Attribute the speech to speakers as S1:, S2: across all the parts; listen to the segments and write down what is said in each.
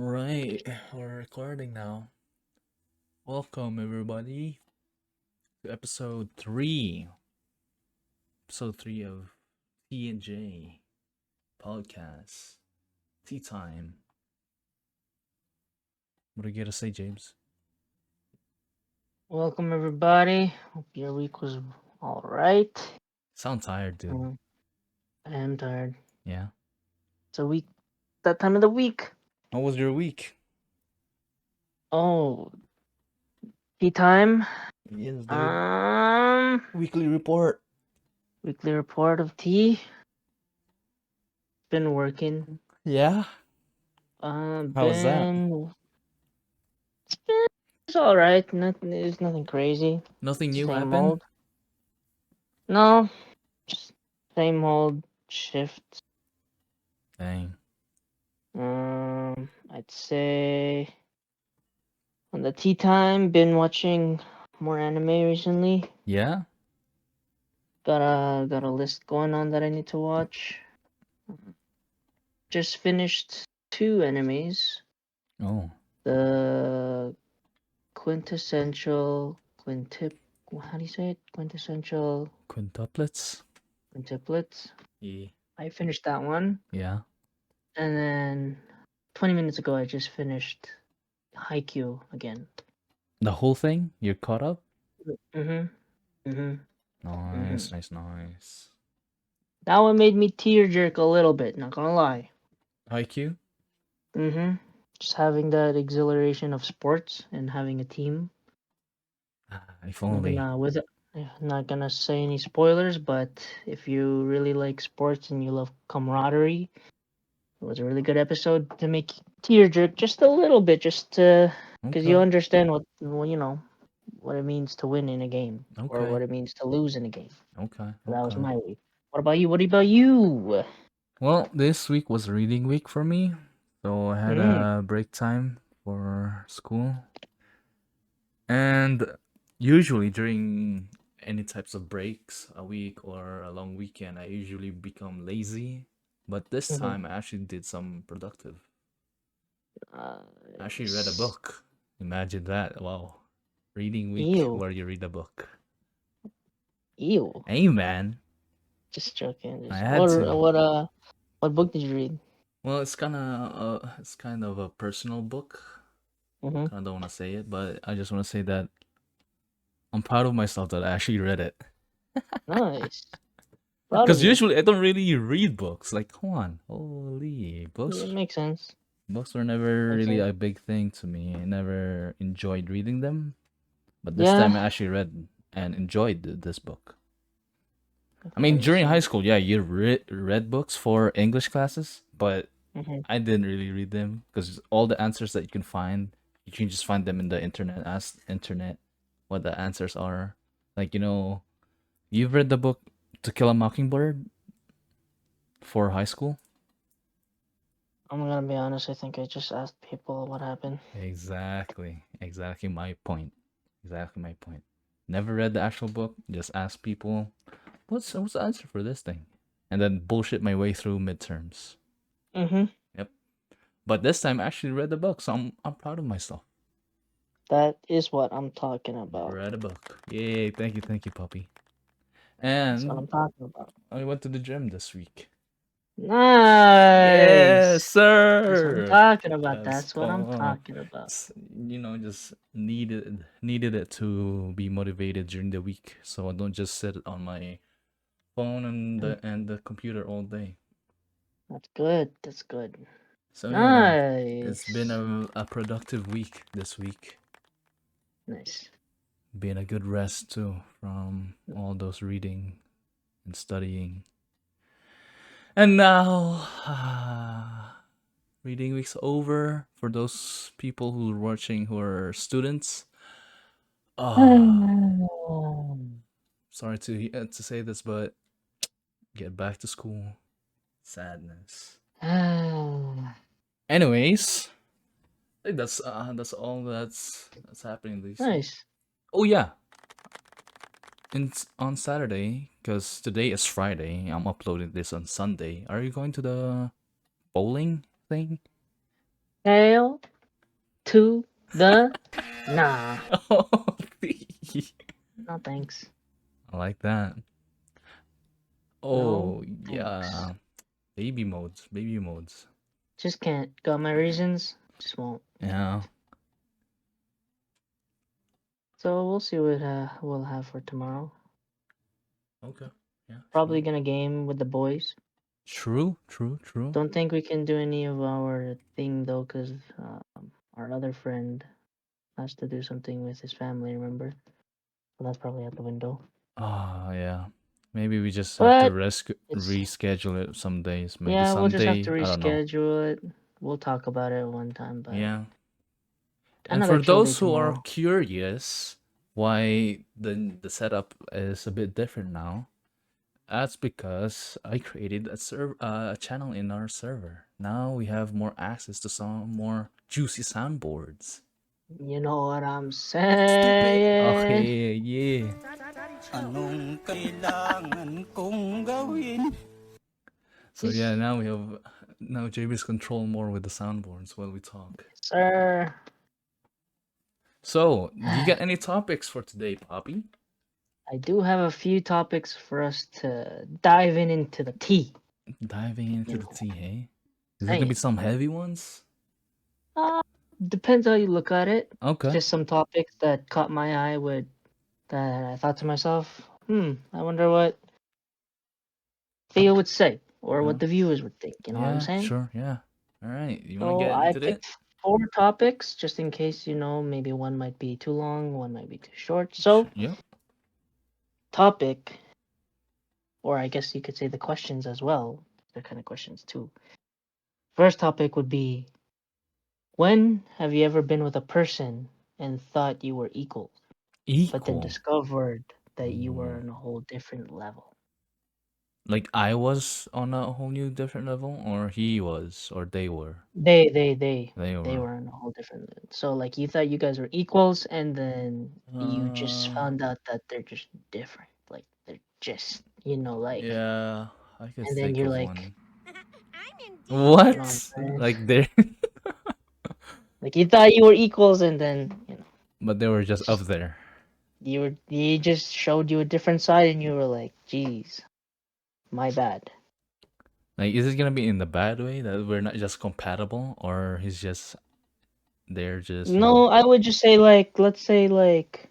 S1: Right, we're recording now. Welcome everybody to episode 3 of T and J podcast. Tea time. What do you got to say, James?
S2: Welcome everybody. Hope your week was all right.
S1: Sound tired, dude.
S2: Mm, I am tired.
S1: Yeah.
S2: It's a week, that time of the week.
S1: How was your week?
S2: Oh, tea time.
S1: Yes, dude.
S2: Um,
S1: Weekly report.
S2: Weekly report of tea. Been working.
S1: Yeah. How was that?
S2: Been. It's all right. Nothing. It's nothing crazy.
S1: Nothing new
S2: Same
S1: happened?
S2: old. No, just same old shift.
S1: Dang.
S2: I'd say on the tea time. Been watching more anime recently.
S1: Yeah.
S2: Got a list going on that I need to watch. Just finished two animes.
S1: Oh.
S2: The quintessential quintip how do you say it? Quintessential
S1: Quintuplets?
S2: quintuplets.
S1: Yeah.
S2: I finished that one.
S1: Yeah.
S2: And then 20 minutes ago I just finished Haikyuu again.
S1: The whole thing? You're caught up?
S2: Mhm. Mhm.
S1: Nice,
S2: Mhm.
S1: nice, nice.
S2: That one made me tear jerk a little bit, not gonna lie.
S1: IQ?
S2: Mhm. Just having that exhilaration of sports and having a team.
S1: If
S2: Not
S1: only.
S2: gonna with not gonna say any spoilers, but if you really like sports and you love camaraderie, it was a really good episode to make you tear jerk just a little bit, just because you
S1: Okay.
S2: understand what it means to win in a game or
S1: Okay.
S2: what it means to lose in a game.
S1: Okay.
S2: So that was
S1: Okay.
S2: my week. What about you? What about you?
S1: Well, this week was reading week for me, so I had
S2: Mm,
S1: a break time for school. And usually during any types of breaks, a week or a long weekend, I usually become lazy. But this
S2: mm-hmm.
S1: time I actually did some productive. I actually read a
S2: Nice.
S1: book. Imagine that. Wow. Reading week
S2: Ew,
S1: where you read a book.
S2: ew.
S1: Hey man,
S2: Just joking.
S1: I
S2: Just
S1: had to.
S2: what book did you read?
S1: Well, it's kind of a personal book.
S2: Mm-hmm.
S1: Kind of don't want to say it, but I just want to say that I'm proud of myself that I actually read it.
S2: Nice. Proud of
S1: Because
S2: you.
S1: usually I don't really read books. Like, come on, holy
S2: Yeah,
S1: books.
S2: makes sense.
S1: Books were never
S2: Makes
S1: really
S2: sense.
S1: a big thing to me. I never enjoyed reading them, but this
S2: Yeah,
S1: time I actually read and enjoyed this book. I mean,
S2: definitely
S1: during high
S2: same.
S1: school, yeah, you read books for English classes, but
S2: Mm-hmm.
S1: I didn't really read them because all the answers that you can just find them in the internet. Ask internet what the answers are. Like, you've read the book To Kill a Mockingbird for high school?
S2: I'm gonna be honest. I think I just asked people what happened.
S1: Exactly. Exactly my point. Exactly my point. Never read the actual book, just ask people, what's the answer for this thing? And then bullshit my way through midterms.
S2: Mm-hmm.
S1: Yep. But this time I actually read the book, so I'm proud of myself.
S2: That is what I'm talking about.
S1: Read a book. Yay, thank you, puppy.
S2: That's what
S1: And
S2: I'm talking about.
S1: I went to the gym this week. Yes,
S2: Nice. That's what I'm
S1: sir.
S2: talking about.
S1: Let's
S2: That's what I'm
S1: go.
S2: talking about.
S1: Just needed it to be motivated during the week, so I don't just sit on my phone and
S2: Mm,
S1: the computer all day.
S2: That's good. That's good.
S1: So yeah, it's been
S2: Nice.
S1: a productive week this week.
S2: Nice.
S1: Been a good rest too from all those reading and studying. And now, reading week's over for those people who are watching who are students. Ah, sorry to say this, but get back to school. Sadness. Anyways, I think that's all that's happening this week.
S2: Nice.
S1: Oh yeah, on Saturday, because today is Friday. I'm uploading this on Sunday. Are you going to the bowling thing?
S2: Hail to the nah.
S1: Oh,
S2: No thanks.
S1: I like that.
S2: No
S1: Oh,
S2: thanks.
S1: yeah. Baby modes. Baby modes.
S2: Just can't. Got my reasons. Just won't.
S1: Yeah.
S2: So we'll see what we'll have for tomorrow.
S1: Okay. Yeah, sure.
S2: Probably gonna game with the boys.
S1: True, true, true.
S2: Don't think we can do any of our thing though, cause our other friend has to do something with his family. Remember? So that's probably out the window.
S1: Ah, yeah. Maybe we just have to
S2: But it's
S1: reschedule it some days. Maybe
S2: yeah, we'll just have to
S1: Sunday. I don't know.
S2: reschedule it. We'll talk about it one time, but
S1: Yeah. And
S2: another
S1: for
S2: chill day
S1: those who are
S2: tomorrow.
S1: curious why the setup is a bit different now, that's because I created a channel in our server. Now we have more access to some more juicy soundboards.
S2: You know what I'm saying?
S1: Okay, yeah.
S3: Anong kailangan kong gawin?
S1: So yeah, now we have now JB's control more with the soundboards while we talk.
S2: Sir.
S1: So, do you got any topics for today, Poppy?
S2: I do have a few topics for us to dive into the tea.
S1: Diving into
S2: You
S1: the
S2: know,
S1: tea, hey? Is there gonna be
S2: saying.
S1: some heavy ones?
S2: Uh, Depends how you look at it.
S1: Okay.
S2: Just some topics that caught my eye with that I thought to myself, I wonder what Theo would say or
S1: Yeah.
S2: what the viewers would think. You know what I'm
S1: Yeah,
S2: saying?
S1: sure, yeah. All right. You want to
S2: So
S1: get
S2: I
S1: into it?
S2: picked 4 topics just in case, maybe one might be too long, one might be too short. So,
S1: Yep.
S2: topic, or I guess you could say the questions as well. They're kind of questions too. First topic would be, when have you ever been with a person and thought you were equal, but then
S1: Equal.
S2: discovered that you were
S1: Ooh.
S2: on a whole different level?
S1: Like I was on a whole new different level, or he was, or they were.
S2: They they they
S1: They
S2: they
S1: were.
S2: were on a whole different. So like you thought you guys were equals, and then you just
S1: Uh,
S2: found out that they're just different. Like they're just like,
S1: yeah, I could
S2: and then
S1: think
S2: you're
S1: of
S2: like,
S1: one.
S2: you know what I'm
S1: What?
S2: saying?
S1: Like they
S2: Like you thought you were equals, and then
S1: but they were just
S2: it's
S1: up
S2: just
S1: there.
S2: he just showed you a different side, and you were like, geez, my bad.
S1: Like, is it gonna be in the bad way that we're not just compatible, or he's just they're just
S2: No, I would just say like, let's say like,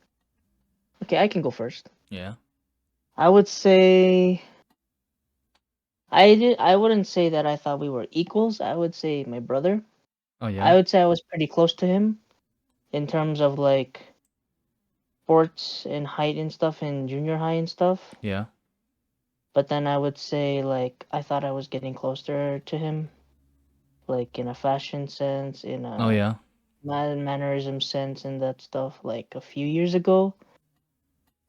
S2: okay, I can go first.
S1: yeah.
S2: I would say I wouldn't say that I thought we were equals. I would say my brother.
S1: Oh
S2: I
S1: yeah,
S2: would say I was pretty close to him in terms of like sports and height and stuff in junior high and stuff.
S1: yeah.
S2: But then I would say like I thought I was getting closer to him, like in a fashion sense, in
S1: Oh
S2: a
S1: yeah.
S2: mannerism sense, and that stuff like a few years ago.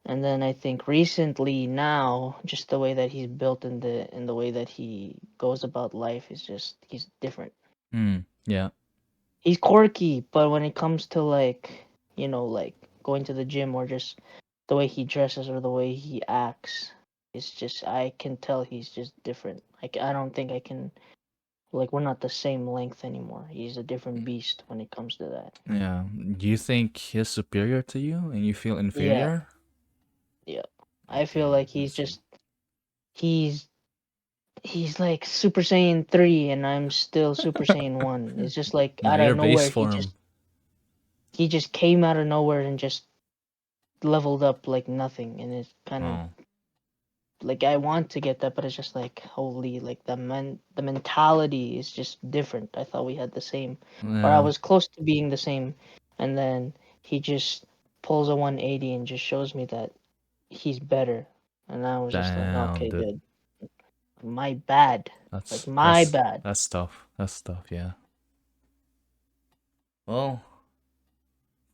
S2: And then I think recently now, just the way that he's built and the way that he goes about life is just he's different.
S1: Yeah.
S2: He's quirky, but when it comes to like like going to the gym or just the way he dresses or the way he acts, it's just I can tell he's just different. Like I don't think I can like we're not the same length anymore. He's a different beast when it comes to that.
S1: Yeah. Do you think he's superior to you and you feel
S2: Yeah,
S1: inferior?
S2: yeah. I feel
S1: Okay,
S2: like
S1: I
S2: he's
S1: see.
S2: just he's he's like Super Saiyan 3 and I'm still Super Saiyan 1. It's just like
S1: No,
S2: out of
S1: your base
S2: nowhere
S1: form.
S2: he just came out of nowhere and just leveled up like nothing, and it's kind of
S1: Oh,
S2: like I want to get that, but it's just like holy, like the mentality is just different. I thought we had the same, or I
S1: yeah.
S2: was close to being the same, and then he just pulls a 180 and just shows me that he's better, and I was just like,
S1: Damn,
S2: okay,
S1: dude.
S2: good, my bad, like
S1: That's
S2: my
S1: that's
S2: bad.
S1: that's tough. That's tough. Yeah. Well,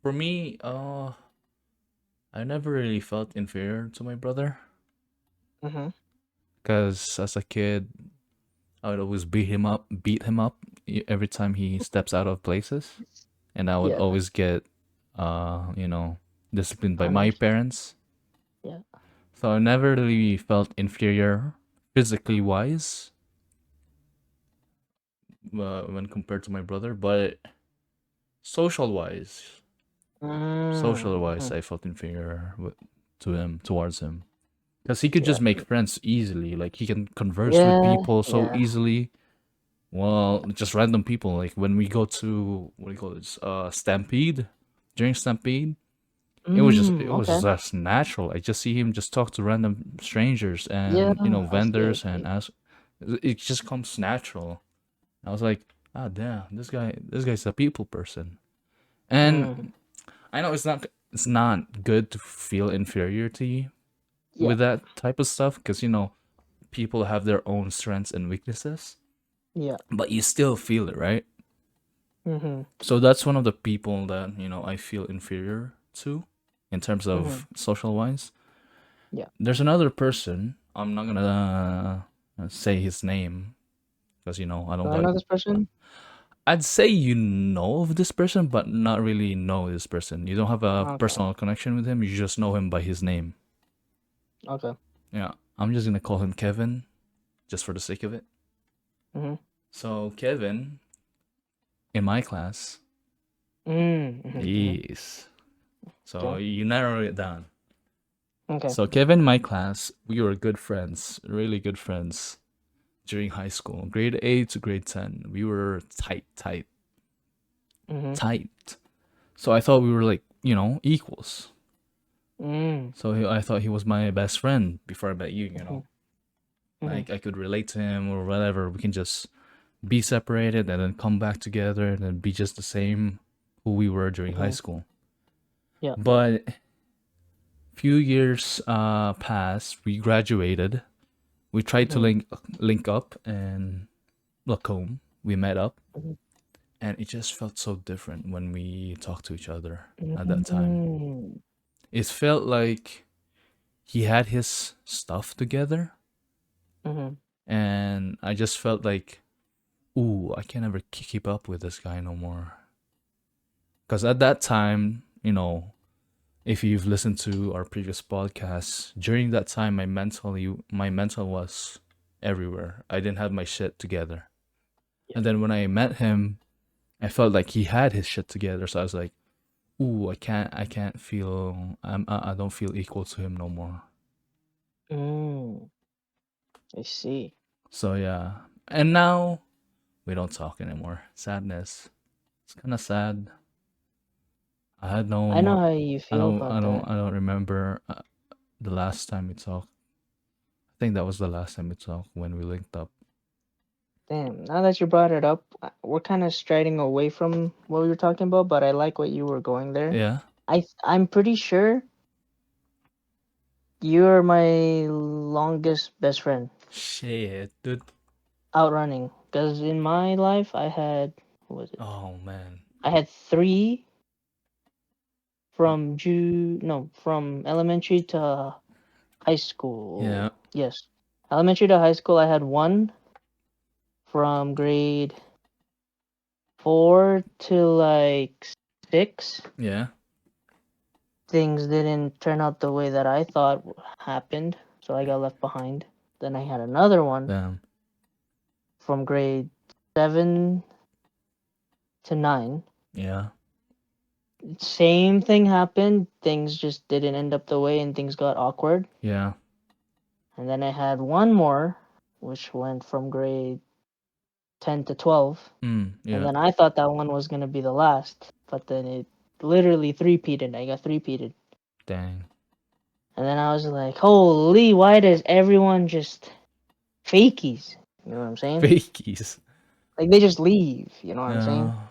S1: for me, I never really felt inferior to my brother,
S2: Mhm.
S1: cause as a kid, I would always beat him up every time he steps out of places, and I would
S2: Yeah,
S1: always get, disciplined by my
S2: punished.
S1: parents.
S2: Yeah.
S1: So I never really felt inferior physically wise, when compared to my brother, but social wise,
S2: Mm-hmm.
S1: I felt inferior to him towards him because he could
S2: Yeah.
S1: just make friends easily. Like he can converse with
S2: Yeah.
S1: people so
S2: Yeah.
S1: easily. Well, just random people. Like when we go to what do you call it? Stampede. During Stampede, it was
S2: Okay.
S1: just natural. I just see him just talk to random strangers
S2: Yeah.
S1: and
S2: I see. I
S1: vendors and
S2: see.
S1: ask. It just comes natural. I was like, ah, damn, this guy's a people person.
S2: Mm.
S1: And I know it's not good to feel inferiority
S2: Yeah.
S1: with that type of stuff because people have their own strengths and weaknesses,
S2: Yeah.
S1: but you still feel it, right?
S2: Mm-hmm.
S1: So that's one of the people that I feel inferior to in terms
S2: Mm-hmm.
S1: of social wise.
S2: Yeah.
S1: There's another person. I'm not gonna say his name because I
S2: Do
S1: don't
S2: I
S1: like.
S2: know this person?
S1: I'd say you know of this person, but not really know this person. You don't have a
S2: Okay.
S1: personal connection with him. You just know him by his name.
S2: Okay.
S1: Yeah, I'm just gonna call him Kevin, just for the sake of it.
S2: Mm-hmm.
S1: So Kevin, in my class,
S2: Mm-hmm. Mm-hmm.
S1: yes. So
S2: Okay.
S1: you narrow it down.
S2: Okay.
S1: So Kevin, in my class, we were good friends, really good friends during high school, grade 8 to grade 10. We were
S2: Mm-hmm.
S1: tight. So I thought we were like, equals.
S2: Mm.
S1: So I thought he was my best friend before I met you,
S2: Mm-hmm. Mm-hmm.
S1: Like I could relate to him or whatever. We can just be separated and then come back together and then be just the same who we were during high
S2: Mm-hmm.
S1: school.
S2: Yeah.
S1: But few years passed, we graduated. We tried to
S2: Mm-hmm.
S1: link up and look home. We met up
S2: Mm-hmm.
S1: and it just felt so different when we talked to each other at that time.
S2: Mm.
S1: It felt like he had his stuff together
S2: Mm-hmm.
S1: and I just felt like, ooh, I can't ever keep up with this guy no more. Because at that time, if you've listened to our previous podcasts, during that time, my mental was everywhere. I didn't have my shit together.
S2: Yeah.
S1: And then when I met him, I felt like he had his shit together. So I was like, ooh, I can't feel, I don't feel equal to him no more.
S2: Mm. I see.
S1: So yeah. And now we don't talk anymore. Sadness. It's kind of sad. I had no
S2: I know
S1: more.
S2: how you feel about that.
S1: I don't remember the last time we talked. I think that was the last time we talked when we linked up.
S2: Damn. Now that you brought it up, we're kind of striding away from what we were talking about, but I like what you were going there.
S1: Yeah.
S2: I'm pretty sure you're my longest best friend
S1: Shit, dude.
S2: outrunning. Because in my life, I had, what was it?
S1: Oh man.
S2: I had three from elementary to high
S1: Yeah.
S2: school. Yes. Elementary to high school, I had one from grade 4 to like 6.
S1: Yeah.
S2: Things didn't turn out the way that I thought happened, so I got left behind. Then I had another one
S1: Damn.
S2: from grade 7 to 9.
S1: Yeah.
S2: Same thing happened. Things just didn't end up the way and things got awkward.
S1: Yeah.
S2: And then I had one more, which went from grade 10 to 12. And
S1: Yeah.
S2: then I thought that one was going to be the last, but then it literally three-peated. I got three-peated.
S1: Dang.
S2: And then I was like, holy, why does everyone just fakies? You know what I'm saying?
S1: Fakies.
S2: Like, they just leave. You know what I'm saying?
S1: Yeah.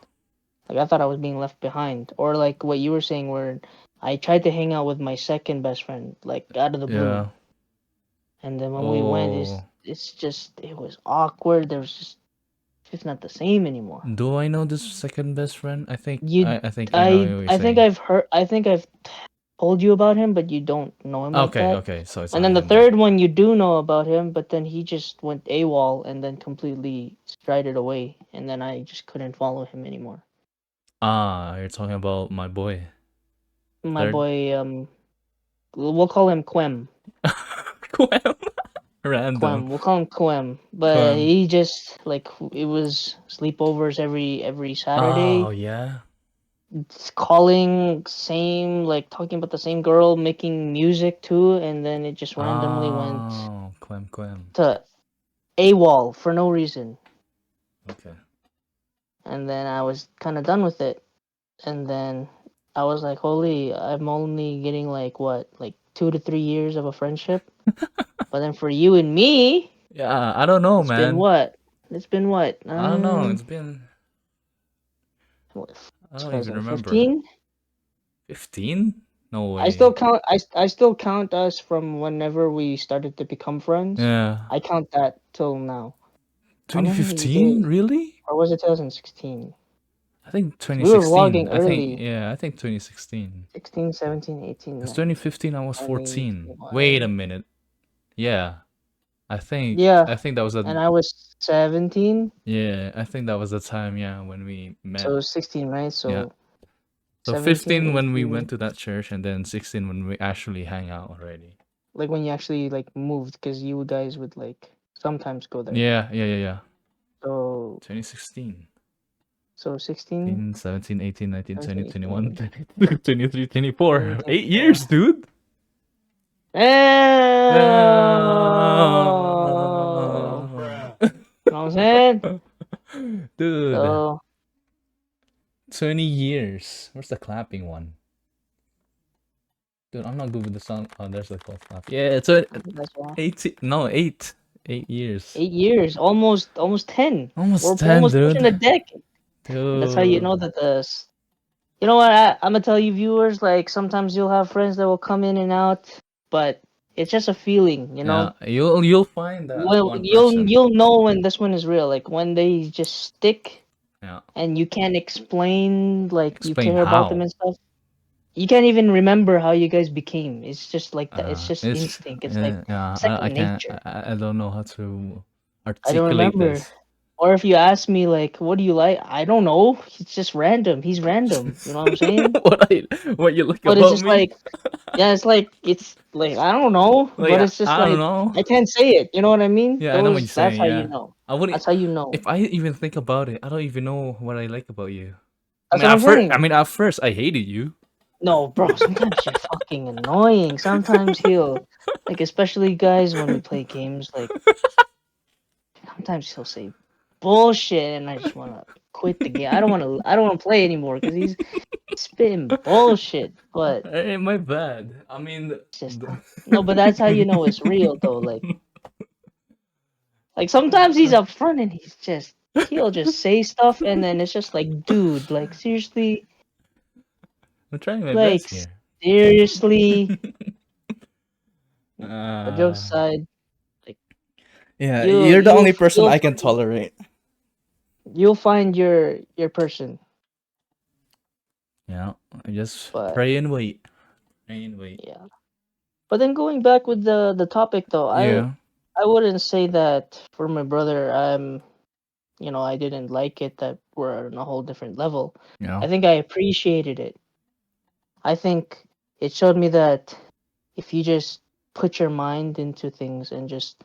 S2: Like, I thought I was being left behind. Or like what you were saying, where I tried to hang out with my second best friend, like out of the blue.
S1: Yeah.
S2: And then when we went,
S1: Oh.
S2: it was awkward. There was just, it's not the same anymore.
S1: Do I know this second best friend?
S2: You,
S1: I think I know what you're saying.
S2: I think I've told you about him, but you don't know him like
S1: Okay,
S2: that.
S1: okay. So it's
S2: And
S1: not
S2: then the
S1: him then.
S2: third one, you do know about him, but then he just went AWOL and then completely strided away. And then I just couldn't follow him anymore.
S1: Ah, you're talking about my boy.
S2: My
S1: Third.
S2: boy, we'll call him Quem.
S1: Quem. Random.
S2: We'll call him Quem. But
S1: Quem.
S2: he just like it was sleepovers every Saturday.
S1: Oh yeah.
S2: Calling same like talking about the same girl, making music too, and then it just randomly went
S1: Oh, Quem.
S2: to AWOL for no reason.
S1: Okay.
S2: And then I was kind of done with it. And then I was like, holy, I'm only getting like 2 to 3 years of a friendship. But then for you and me,
S1: Yeah, I don't know,
S2: it's been
S1: man.
S2: what? It's been what?
S1: I don't know. It's been. I don't even remember.
S2: 15?
S1: 15? No way.
S2: I still count. I still count us from whenever we started to become friends.
S1: Yeah.
S2: I count that till now. How many
S1: 2015?
S2: days?
S1: Really?
S2: Or was it 2016?
S1: I think
S2: We were
S1: 2016.
S2: vlogging
S1: I think
S2: early.
S1: yeah, I think 2016.
S2: 16, 17, 18,
S1: Because 2015 I was
S2: 20,
S1: 14.
S2: 21.
S1: Wait a minute. Yeah. I think
S2: Yeah,
S1: that was
S2: and I was 17,
S1: yeah, I think that was the time, yeah, when we met.
S2: so 16, right?
S1: Yeah.
S2: So
S1: So
S2: 17,
S1: 15 when we
S2: 18,
S1: went to that church, and then 16 when we actually hang out already.
S2: like when you actually like moved, because you guys would like sometimes go there.
S1: Yeah.
S2: So
S1: 2016.
S2: 16,
S1: 17, 18, 19, 20,
S2: 17,
S1: 21,
S2: 18.
S1: 22, 23, 24.
S2: 20,
S1: 8
S2: 24.
S1: years, dude.
S2: Oh, you know what I'm saying?
S1: Dude,
S2: So
S1: 20 years. Where's the clapping one? Dude, I'm not good with the sound. Oh, there's the close clap. Yeah, it's
S2: that's why.
S1: 18. No, 8. 8 years.
S2: 8 years, almost 10.
S1: Almost
S2: We're
S1: 10,
S2: almost
S1: dude.
S2: pushing a decade.
S1: Dude.
S2: That's how you know that you know what? I'm gonna tell you, viewers. Like sometimes you'll have friends that will come in and out, but it's just a feeling, you know.
S1: Yeah, you'll find that
S2: Well,
S1: one person.
S2: you'll know when this one is real. Like when they just stick,
S1: Yeah.
S2: and you can't explain like you
S1: Explain
S2: care about them
S1: how.
S2: and stuff. You can't even remember how you guys became. It's just like that. It's just
S1: It's
S2: instinct. It's like
S1: yeah. I
S2: second
S1: can't.
S2: nature.
S1: I don't know how to
S2: I don't
S1: articulate
S2: remember.
S1: this.
S2: Or if you ask me like, what do you like? I don't know. It's just random. He's random. You know what I'm saying?
S1: What you like
S2: But it's
S1: about
S2: just
S1: me?
S2: like, yeah, it's like I don't know.
S1: Like
S2: But it's just
S1: I don't
S2: like
S1: know.
S2: I can't say it. You know what I mean?
S1: Yeah, I know what you're
S2: That's
S1: saying.
S2: how you
S1: Yeah,
S2: know.
S1: I wouldn't.
S2: That's how you know.
S1: If I even think about it, I don't even know what I like about you.
S2: That's what I'm saying.
S1: At first, I hated you.
S2: No, bro. Sometimes you're fucking annoying. Sometimes he'll like, especially guys when we play games. Like sometimes he'll say bullshit, and I just want to quit the game. I don't want to. I don't want to play anymore because he's spitting bullshit. But
S1: It ain't my bad. I mean,
S2: it's just no. But that's how you know it's real, though. Like sometimes he's up front and he'll just say stuff, and then it's just like, dude, like seriously,
S1: I'm trying my
S2: like
S1: best here.
S2: seriously. But jokes aside, like
S1: Yeah,
S2: you
S1: you're the
S2: you'll
S1: only person
S2: you'll
S1: I can tolerate.
S2: you'll find your person.
S1: Yeah, I just
S2: But
S1: pray and wait. Pray and wait.
S2: yeah. But then going back with the topic though,
S1: Yeah.
S2: I wouldn't say that for my brother. I didn't like it that we're on a whole different level.
S1: Yeah.
S2: I think I appreciated it. I think it showed me that if you just put your mind into things and just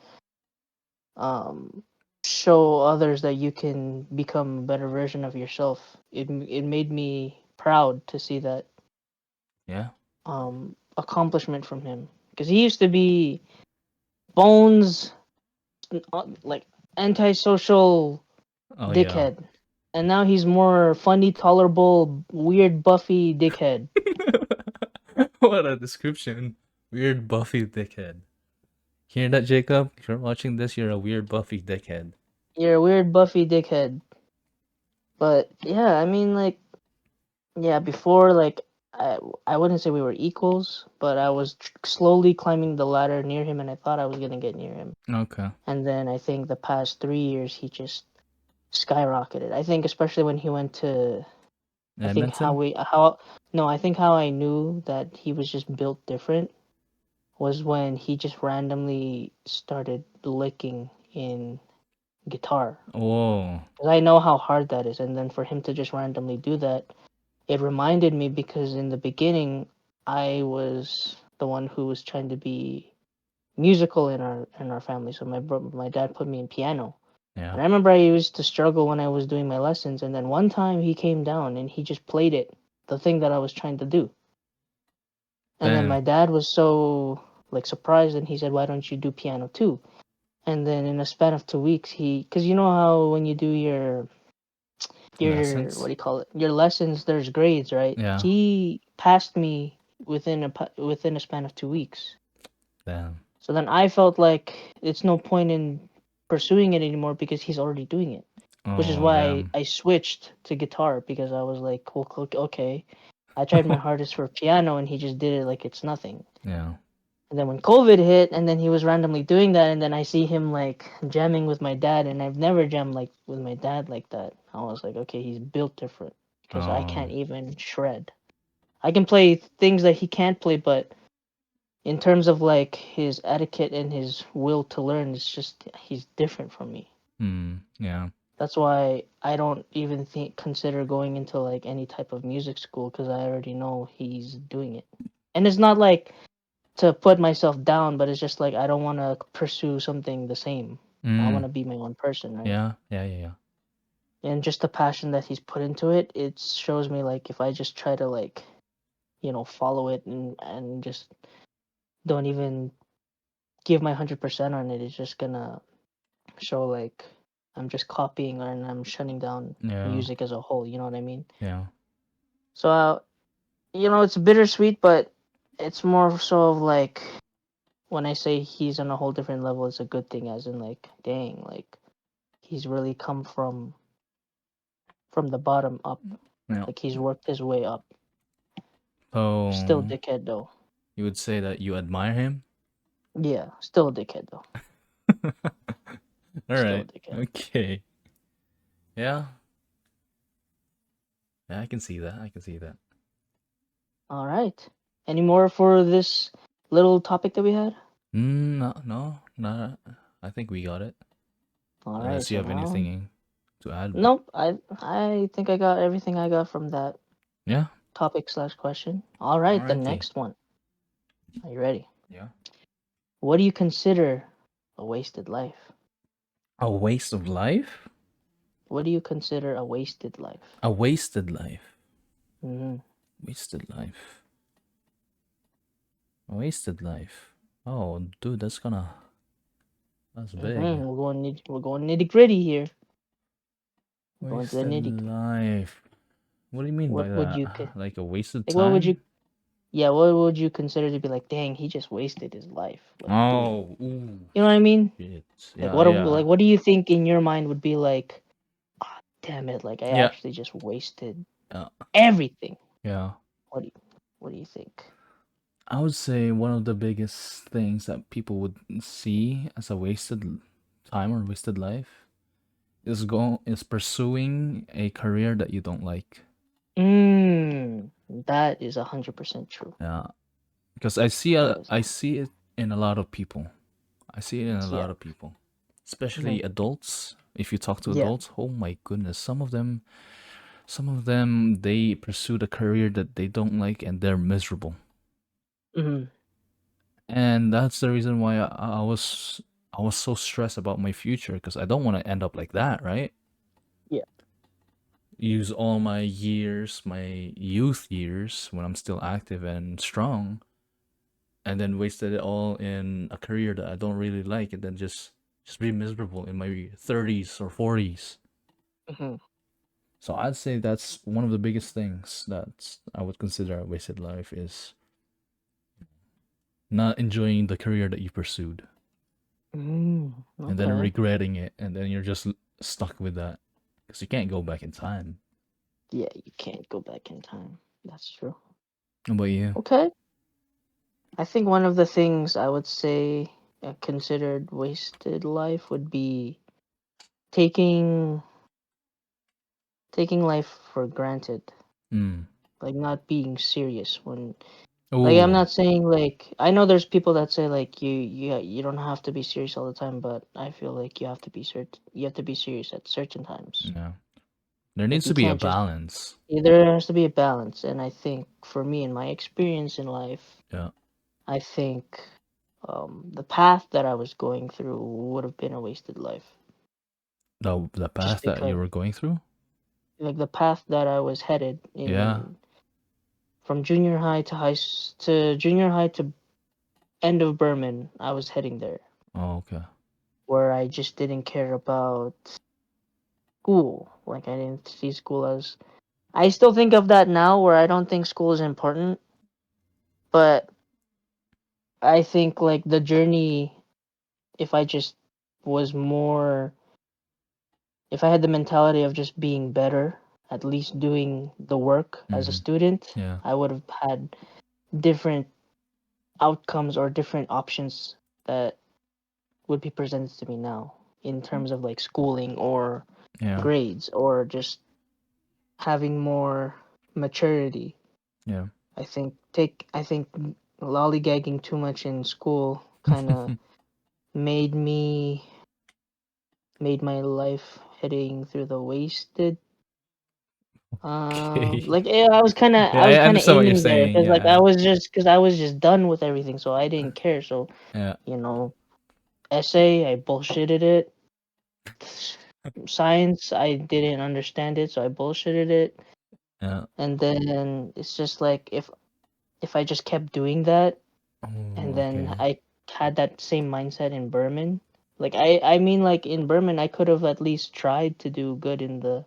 S2: um show others that you can become a better version of yourself, it made me proud to see that
S1: Yeah.
S2: accomplishment from him, because he used to be bones like antisocial
S1: Oh yeah.
S2: dickhead, and now he's more funny, tolerable, weird, buffy dickhead.
S1: What a description. Weird Buffy dickhead. Hear that, Jacob? If you're watching this, you're a weird Buffy dickhead.
S2: You're a weird, buffy dickhead. But yeah, I mean, like, yeah, before, like, I wouldn't say we were equals, but I was slowly climbing the ladder near him, and I thought I was gonna get near him.
S1: Okay.
S2: And then I think the past 3 years, he just skyrocketed. I think especially when he went to, I think
S1: Edmonton?
S2: I think how I knew that he was just built different was when he just randomly started licking in guitar.
S1: Whoa.
S2: Because I know how hard that is, and then for him to just randomly do that, it reminded me, because in the beginning, I was the one who was trying to be musical in our family. So my dad put me in piano.
S1: Yeah.
S2: And I remember I used to struggle when I was doing my lessons, and then one time he came down and he just played it, the thing that I was trying to do. And then
S1: Damn.
S2: my dad was so like surprised, and he said, "Why don't you do piano too?" And then in a span of 2 weeks, because you know how when you do your
S1: Lessons.
S2: what do you call it? Your lessons, there's grades, right?
S1: Yeah.
S2: He passed me within a span of 2 weeks.
S1: Damn.
S2: So then I felt like it's no point in pursuing it anymore because he's already doing it. Which is
S1: Oh,
S2: why
S1: damn.
S2: I switched to guitar because I was like, well, okay. I tried my hardest for piano and he just did it like it's nothing.
S1: Yeah.
S2: And then when COVID hit and then he was randomly doing that and then I see him like jamming with my dad and I've never jammed like with my dad like that. I was like, okay, he's built different because I
S1: Oh.
S2: can't even shred. I can play things that he can't play, but in terms of like his etiquette and his will to learn, it's just he's different from me.
S1: Yeah.
S2: That's why I don't even consider going into like any type of music school because I already know he's doing it. And it's not like to put myself down, but it's just like I don't want to pursue something the same. I want to be my own person, right?
S1: Yeah. Yeah. Yeah. Yeah.
S2: And just the passion that he's put into it, it shows me like if I just try to like, follow it and just don't even give my 100% on it, it's just gonna show like I'm just copying and I'm shutting down
S1: Yeah.
S2: music as a whole. You know what I mean?
S1: Yeah.
S2: So it's bittersweet, but it's more so of like when I say he's on a whole different level, it's a good thing, as in like, dang, like he's really come from the bottom up.
S1: Yeah.
S2: Like he's worked his way up.
S1: So
S2: Still dickhead though.
S1: you would say that you admire him?
S2: Yeah, still a dickhead though.
S1: All
S2: Still a
S1: right.
S2: dickhead.
S1: Okay. Yeah. Yeah, I can see that. I can see that.
S2: All right. Any more for this little topic that we had?
S1: No. I think we got it.
S2: All right.
S1: Unless you
S2: So
S1: have
S2: now,
S1: anything to add.
S2: nope. I think I got everything I got from that
S1: Yeah.
S2: topic/question. All right. The
S1: Alrighty.
S2: next one. Are you ready?
S1: Yeah.
S2: What do you consider a wasted life?
S1: A waste of life?
S2: What do you consider a wasted life?
S1: A wasted life.
S2: Mm-hmm.
S1: Wasted life. A wasted life. Oh, dude, that's big.
S2: Mm-hmm. We're going nitty gritty here. We're going to the
S1: Wasted
S2: nitty.
S1: life. What do you mean by
S2: What would
S1: that?
S2: you
S1: Like a wasted
S2: like?
S1: time?
S2: What would you? Yeah. What would you consider to be like? Dang, he just wasted his life. Like,
S1: Oh, ooh,
S2: you know what I mean?
S1: shit.
S2: Like,
S1: Yeah, yeah.
S2: what do you think in your mind would be like? Ah, damn it! Like, I
S1: Yeah.
S2: actually just wasted
S1: Yeah.
S2: everything.
S1: Yeah.
S2: What do you think?
S1: I would say one of the biggest things that people would see as a wasted time or wasted life is pursuing a career that you don't like.
S2: That is 100% true.
S1: Yeah, because I see it in a lot of people. I see it in a lot of people, especially adults. If you talk to
S2: Yeah.
S1: adults, oh my goodness, some of them they pursue a career that they don't like and they're miserable.
S2: Mm-hmm.
S1: And that's the reason why I was so stressed about my future because I don't want to end up like that, right?
S2: Yeah.
S1: Use all my years, my youth years when I'm still active and strong, and then wasted it all in a career that I don't really like, and then just be miserable in my 30s or 40s.
S2: Mm-hmm.
S1: So I'd say that's one of the biggest things that I would consider a wasted life is not enjoying the career that you pursued. And then
S2: Okay.
S1: regretting it, and then you're just stuck with that because you can't go back in time.
S2: Yeah, you can't go back in time. That's true.
S1: How about you?
S2: Okay. I think one of the things I would say considered wasted life would be taking life for granted,
S1: Mm.
S2: like not being serious when
S1: Oh,
S2: like I'm not saying like I know there's people that say like you don't have to be serious all the time, but I feel like you have to be serious at certain times.
S1: yeah. There
S2: Like
S1: needs
S2: you
S1: to be a
S2: can't just
S1: balance.
S2: there has to be a balance, and I think for me in my experience in life,
S1: Yeah.
S2: I think the path that I was going through would have been a wasted life.
S1: The
S2: Just
S1: path that you
S2: because,
S1: were going through.
S2: like, the path that I was headed
S1: Yeah.
S2: in from junior high to to junior high to end of Berman, I was heading there,
S1: Oh, okay.
S2: where I just didn't care about school. Like, I didn't see school as. I still think of that now, where I don't think school is important, but I think like the journey, if I just was more, if I had the mentality of just being better, at least doing the work as a
S1: Mhm.
S2: student,
S1: Yeah.
S2: I would have had different outcomes or different options that would be presented to me now in terms of like schooling or
S1: Yeah.
S2: grades or just having more maturity.
S1: Yeah.
S2: I think lollygagging too much in school kind of made me made my life heading through the wasted.
S1: Okay.
S2: Like yeah, I was kind of
S1: Yeah,
S2: I was
S1: I
S2: kind of
S1: understand what you're
S2: aiming there
S1: saying.
S2: because like I
S1: Yeah.
S2: was just because I was just done with everything, so I didn't care. So
S1: Yeah.
S2: you know, essay I bullshitted it. Science I didn't understand it, so I bullshitted it.
S1: Yeah.
S2: And then it's just like if I just kept doing that, and
S1: Oh,
S2: then
S1: okay.
S2: I had that same mindset in Berman. Like I mean like in Berman I could have at least tried to do good in
S1: The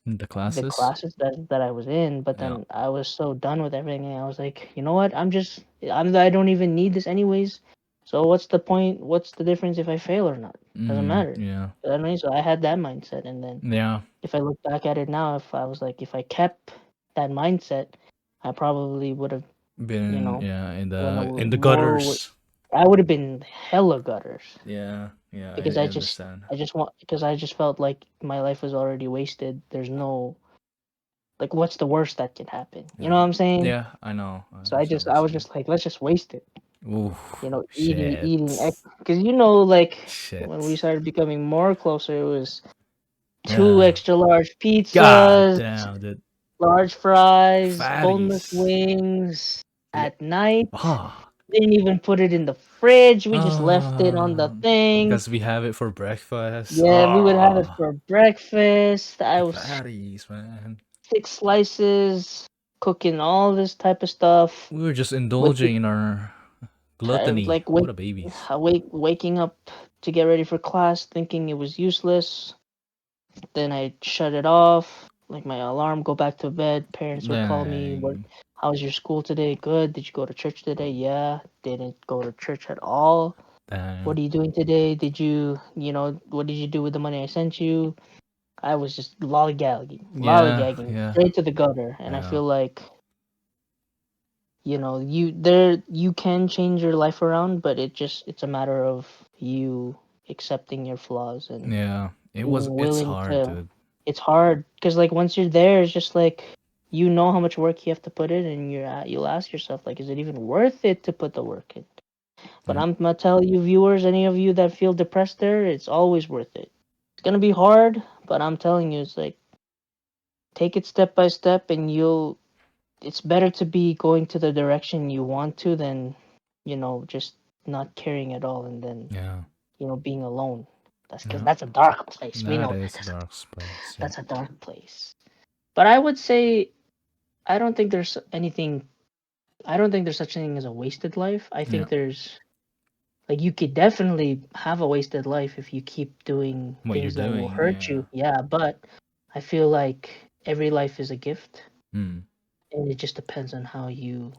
S2: the
S1: classes.
S2: classes that I was in, but
S1: Yeah.
S2: then I was so done with everything and I was like, you know what? I don't even need this anyways. So what's the point? What's the difference if I fail or not? Doesn't matter.
S1: Yeah.
S2: You know what I mean? So I had that mindset, and then
S1: Yeah.
S2: if I look back at it now, if I was like if I kept that mindset, I probably would have, you
S1: Been
S2: know,
S1: yeah
S2: went a
S1: in the
S2: more
S1: gutters.
S2: I would have been hella gutters
S1: Yeah. Yeah.
S2: because
S1: I understand.
S2: I just felt like my life was already wasted. There's no like what's the worst that can happen? You know
S1: Yeah.
S2: what I'm saying?
S1: Yeah. I know. I
S2: So
S1: understand what
S2: I
S1: you're
S2: was
S1: saying.
S2: just like, let's just waste it.
S1: Ooh.
S2: You know,
S1: Shit.
S2: eating because you know like when we
S1: Shit.
S2: started becoming more closer, it was two
S1: Yeah.
S2: extra large
S1: God
S2: pizzas,
S1: damn, dude.
S2: large fries, boneless
S1: Fatties.
S2: wings
S1: Yeah.
S2: at night.
S1: Ah.
S2: Didn't even put it in the fridge. We just left it on the
S1: Ah.
S2: thing.
S1: Because we have it for breakfast.
S2: Yeah, we would have it
S1: Ah.
S2: for breakfast. I was
S1: Fatties, man.
S2: 6 slices, cooking all this type of stuff
S1: We were just
S2: with
S1: indulging in our gluttony.
S2: like
S1: What a babies.
S2: waking up to get ready for class, thinking it was useless. Then I shut it off, like my alarm, go back to bed. Parents would call me, "What?
S1: Dang.
S2: How was your school today? Good. Did you go to church today? Yeah. Didn't go to church at all. What
S1: Dang.
S2: are you doing today? What did you do with the money I sent you?" I was just
S1: Yeah,
S2: lollygagging
S1: yeah,
S2: straight to the gutter, and I
S1: yeah,
S2: feel like you can change your life around, but it's a matter of you accepting your flaws and
S1: yeah.
S2: being
S1: It's
S2: willing
S1: hard,
S2: to.
S1: dude.
S2: It's hard because like once you're there, it's just like you know how much work you have to put in, and you'll ask yourself like, is it even worth it to put the work in? But
S1: Yeah,
S2: I'm gonna tell you, viewers, any of you that feel depressed there, it's always worth it. It's gonna be hard, but I'm telling you, it's like take it step by step, and you'll. It's better to be going to the direction you want to than, just not caring at all, and then
S1: yeah,
S2: being alone. That's because
S1: yeah.
S2: that's a dark place. We
S1: That
S2: know that.
S1: is a dark place. Yeah,
S2: That's a dark place. But I would say I don't think there's anything. I don't think there's such thing as a wasted life. I
S1: yeah.
S2: think there's like you could definitely have a wasted life if you keep doing
S1: What you're
S2: things that will
S1: doing?
S2: hurt
S1: Yeah.
S2: you. Yeah, but I feel like every life is a gift,
S1: Hmm.
S2: and it just depends on how you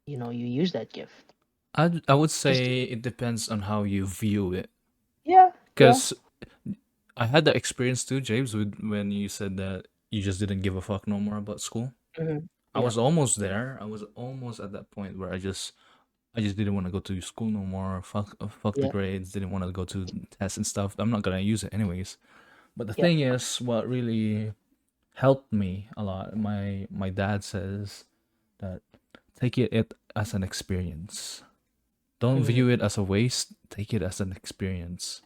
S2: use that gift.
S1: I would
S2: Because
S1: say it depends on how you view it.
S2: yeah, yeah,
S1: Cause I had that experience too, James, with when you said that you just didn't give a fuck no more about school.
S2: hmm
S1: I
S2: yeah,
S1: was almost there. I was almost at that point where I just didn't want to go to school no more. Fuck the
S2: yeah,
S1: grades. Didn't want to go to tests and stuff. I'm not gonna use it anyways. But the
S2: yeah,
S1: thing is, what really helped me a lot, my dad says that take it as an experience. Don't
S2: hmm
S1: view it as a waste. Take it as an experience.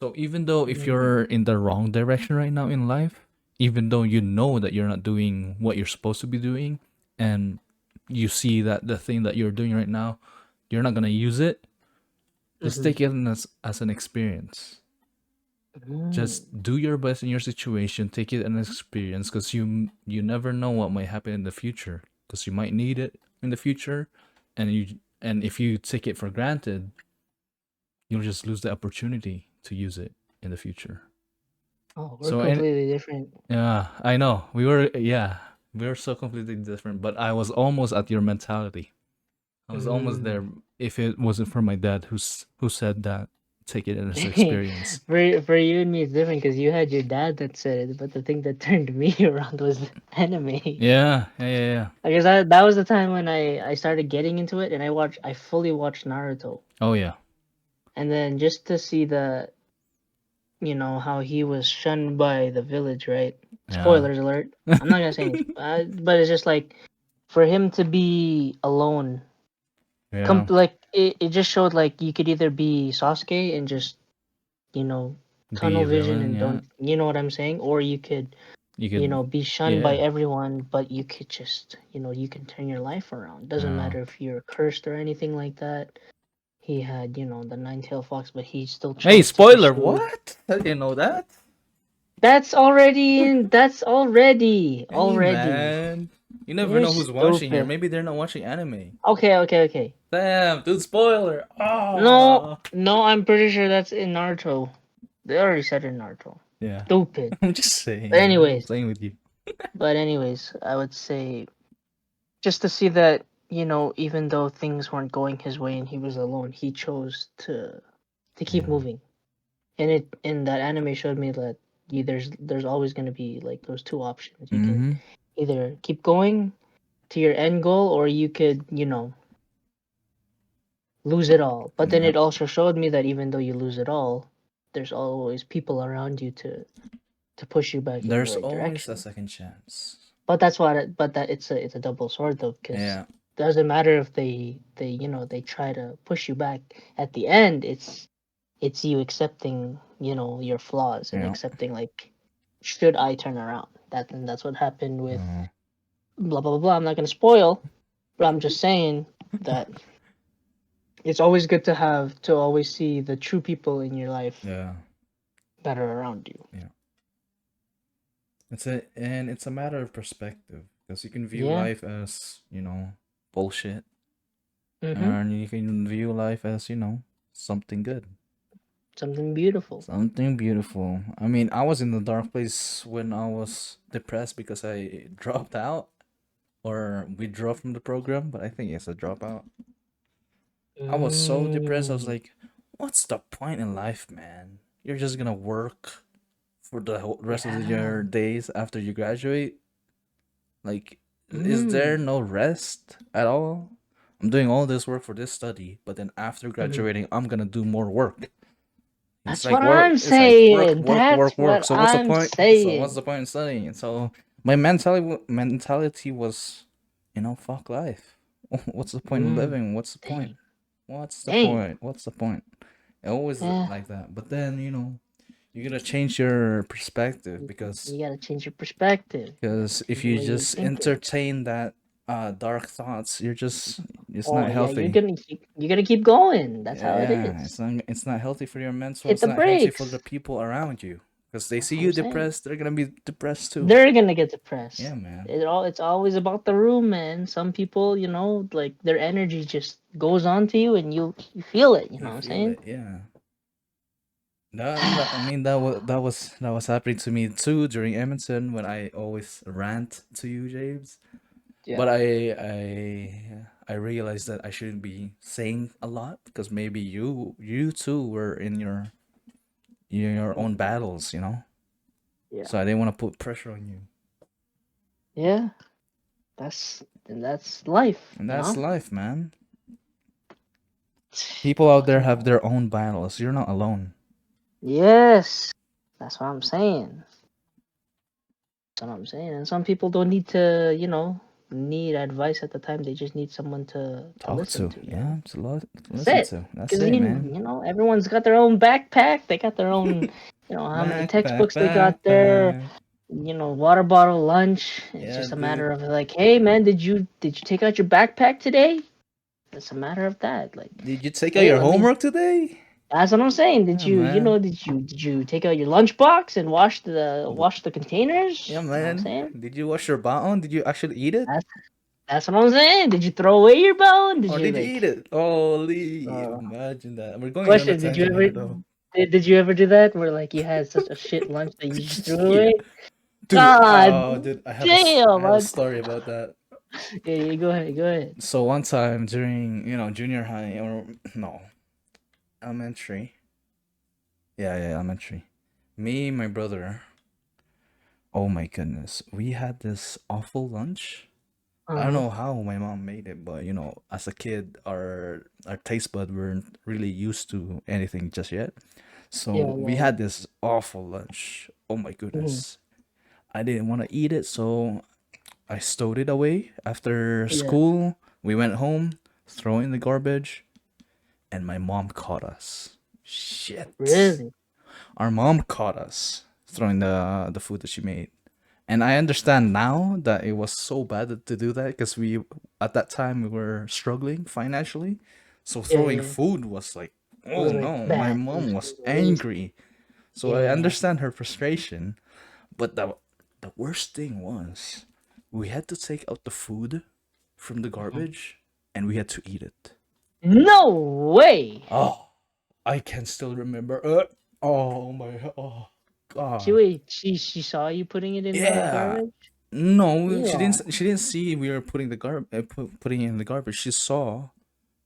S1: So even though if
S2: hmm
S1: you're in the wrong direction right now in life, even though you know that you're not doing what you're supposed to be doing, and you see that the thing that you're doing right now, you're not gonna use it, Just
S2: Mhm.
S1: take it as an experience. Just
S2: Mm.
S1: do your best in your situation. Take it as an experience, because you never know what might happen in the future. Because you might need it in the future, and if you take it for granted, you'll just lose the opportunity to use it in the future.
S2: Oh, we're
S1: So and
S2: completely different.
S1: yeah, I know we were so completely different. But I was almost at your mentality. I was almost
S2: Mm.
S1: there. If it wasn't for my dad, who said that, take it as an experience.
S2: For you and me, it's different because you had your dad that said it, but the thing that turned me around was anime.
S1: Yeah.
S2: Because that was the time when I started getting into it, and I fully watched Naruto,
S1: Oh yeah.
S2: and then just to see the how he was shunned by the village, right?
S1: Yeah.
S2: Spoilers alert. I'm not gonna say anything, but it's just like for him to be alone.
S1: Yeah.
S2: Like it just showed like you could either be Sasuke and just you know
S1: Be
S2: tunnel
S1: a
S2: vision
S1: villain.
S2: and
S1: Yeah.
S2: don't what I'm saying, or you could
S1: You could.
S2: be shunned by
S1: Yeah.
S2: everyone, but you could just you can turn your life around. Doesn't
S1: Yeah.
S2: matter if you're cursed or anything like that. He had the nine-tailed fox, but he still
S1: Hey,
S2: chose to
S1: spoiler!
S2: pursue.
S1: What? I didn't know that.
S2: That's already
S1: Hey,
S2: already.
S1: man. You never
S2: You're
S1: know who's watching here.
S2: stupid.
S1: Maybe they're not watching anime.
S2: Okay.
S1: Damn, dude, spoiler.
S2: No,
S1: Oh.
S2: no, I'm pretty sure that's in Naruto. They already said in Naruto.
S1: Yeah.
S2: Stupid.
S1: I'm just
S2: But
S1: saying, man. I'm
S2: anyways,
S1: playing with you.
S2: I would say just to see that, even though things weren't going his way and he was alone, he chose to keep
S1: Yeah.
S2: moving. And that anime showed me that there's always gonna be like those two options. You can
S1: Mm-hmm.
S2: either keep going to your end goal or you could, lose it all. But then
S1: Yeah.
S2: it also showed me that even though you lose it all, there's always people around you to push you back in the
S1: There's
S2: right
S1: always a
S2: direction.
S1: second chance.
S2: But that's what but that it's a double sword though, because
S1: Yeah.
S2: doesn't matter if they try to push you back. At the end, it's you accepting your flaws and
S1: Yeah.
S2: accepting like, should I turn around? That's what happened with
S1: Oh.
S2: blah blah blah blah. I'm not gonna spoil, but I'm just saying that it's always good to always see the true people in your life
S1: Yeah.
S2: that are around you.
S1: Yeah. It's a matter of perspective, because you can view
S2: Yeah.
S1: life as, bullshit,
S2: Mm-hmm.
S1: and you can view life as, something good.
S2: Something beautiful.
S1: Something beautiful. I mean, I was in the dark place when I was depressed because I dropped out or withdrew from the program, but I think it's a dropout. I was so depressed. I was
S2: Mm.
S1: like, what's the point in life, man? You're just gonna work for the whole rest of
S2: Yeah.
S1: your days after you graduate. Like, is there
S2: Mm.
S1: no rest at all? I'm doing all this work for this study, but then after
S2: Mhm.
S1: graduating, I'm gonna do more work. It's
S2: That's
S1: like
S2: what
S1: work.
S2: I'm
S1: It's like work,
S2: saying.
S1: work,
S2: That's
S1: work, work.
S2: what
S1: So what's the
S2: I'm
S1: point? So what's
S2: saying.
S1: the point in studying? So my mentality was, fuck life. What's the point in
S2: Mm.
S1: living? What's the point?
S2: Dang.
S1: What's the
S2: Dang.
S1: point? What's the point? It always
S2: Yeah.
S1: like that. But then you gotta change your perspective,
S2: You gotta change your perspective. You gotta
S1: because if
S2: change the
S1: you
S2: way you're
S1: just
S2: thinking.
S1: entertain that dark thoughts, it's
S2: Oh
S1: not
S2: yeah,
S1: healthy.
S2: you're gonna keep going. That's how it
S1: Yeah,
S2: is.
S1: it's not healthy for your mental.
S2: Hit
S1: It's
S2: the
S1: not healthy for the
S2: brakes.
S1: people around you, because they
S2: That's
S1: see
S2: what
S1: you
S2: I'm saying.
S1: depressed, they're gonna be depressed too.
S2: They're gonna get depressed.
S1: Yeah, man.
S2: It's always about the room, man. Some people, like their energy just goes on to you and you feel it, you know
S1: You
S2: what I'm
S1: feel
S2: saying?
S1: it, yeah. I mean, that was happening to me too during Edmonton, when I always rant to you, James.
S2: Yeah.
S1: But I realized that I shouldn't be saying a lot, because maybe you too were in your own battles,
S2: Yeah.
S1: So I didn't want to put pressure on you.
S2: Yeah. That's life,
S1: And
S2: you
S1: that's
S2: know?
S1: life, man. People out there have their own battles. You're not alone.
S2: Yes. That's what I'm saying. That's what I'm saying. And some people don't need to, need advice at the time. They just need someone to
S1: Talk
S2: listen
S1: to.
S2: to,
S1: Yeah, it's a lot to
S2: That's
S1: listen
S2: it.
S1: to. That's
S2: Because
S1: it, man.
S2: everyone's got their own backpack. They got their own, how many textbooks they got there.
S1: Back.
S2: Water bottle, lunch. It's
S1: Yeah,
S2: just a
S1: dude.
S2: matter of like, hey man, did you take out your backpack today? It's a matter of that. Like,
S1: Did you take out
S2: hey,
S1: your
S2: let me.
S1: homework today?
S2: That's what I'm saying. Did
S1: Yeah,
S2: you,
S1: man.
S2: did you take out your lunchbox and wash the containers?
S1: Yeah,
S2: You know what I'm
S1: man.
S2: saying?
S1: Did you wash your baon? Did you actually eat it?
S2: That's that's what I'm saying. Did you throw away your bone? Did
S1: Or
S2: you
S1: did you eat
S2: like?
S1: it? Holy,
S2: Uh,
S1: imagine that. We're going on a
S2: Question: Did you
S1: tangent
S2: ever
S1: here, though.
S2: did you ever do that where like you had such a shit lunch that you just threw
S1: Yeah,
S2: away?
S1: dude.
S2: God
S1: Oh, dude, I
S2: damn!
S1: have a story about that.
S2: Yeah, yeah, go ahead, go ahead.
S1: So one time during junior high or no elementary, yeah, elementary. Me, my brother. Oh my goodness, we had this awful lunch. I don't
S2: Uh-huh.
S1: know how my mom made it, but as a kid, our taste bud weren't really used to anything just yet.
S2: Yeah,
S1: So we
S2: yeah.
S1: had this awful lunch. Oh my
S2: Mhm.
S1: goodness. I didn't want to eat it, so I stowed it away. After
S2: Yeah.
S1: school, we went home, throw it in the garbage, and my mom caught us. Shit.
S2: Really?
S1: Our mom caught us throwing the food that she made. And I understand now that it was so bad to do that because we at that time we were struggling financially. So
S2: Yeah,
S1: throwing
S2: yeah.
S1: food was like,
S2: It
S1: oh
S2: was like
S1: no, my
S2: bad.
S1: mom
S2: It
S1: was
S2: was really
S1: angry. So I
S2: yeah.
S1: understand her frustration. But the worst thing was we had to take out the food from the
S2: Mhm.
S1: garbage and we had to eat it.
S2: No way.
S1: Oh, I can still remember. Oh my, oh
S2: She
S1: God.
S2: wait. She saw you putting it in the
S1: Yeah.
S2: garbage.
S1: No, she
S2: Yeah.
S1: didn't. She didn't see we were putting putting it in the garbage. She saw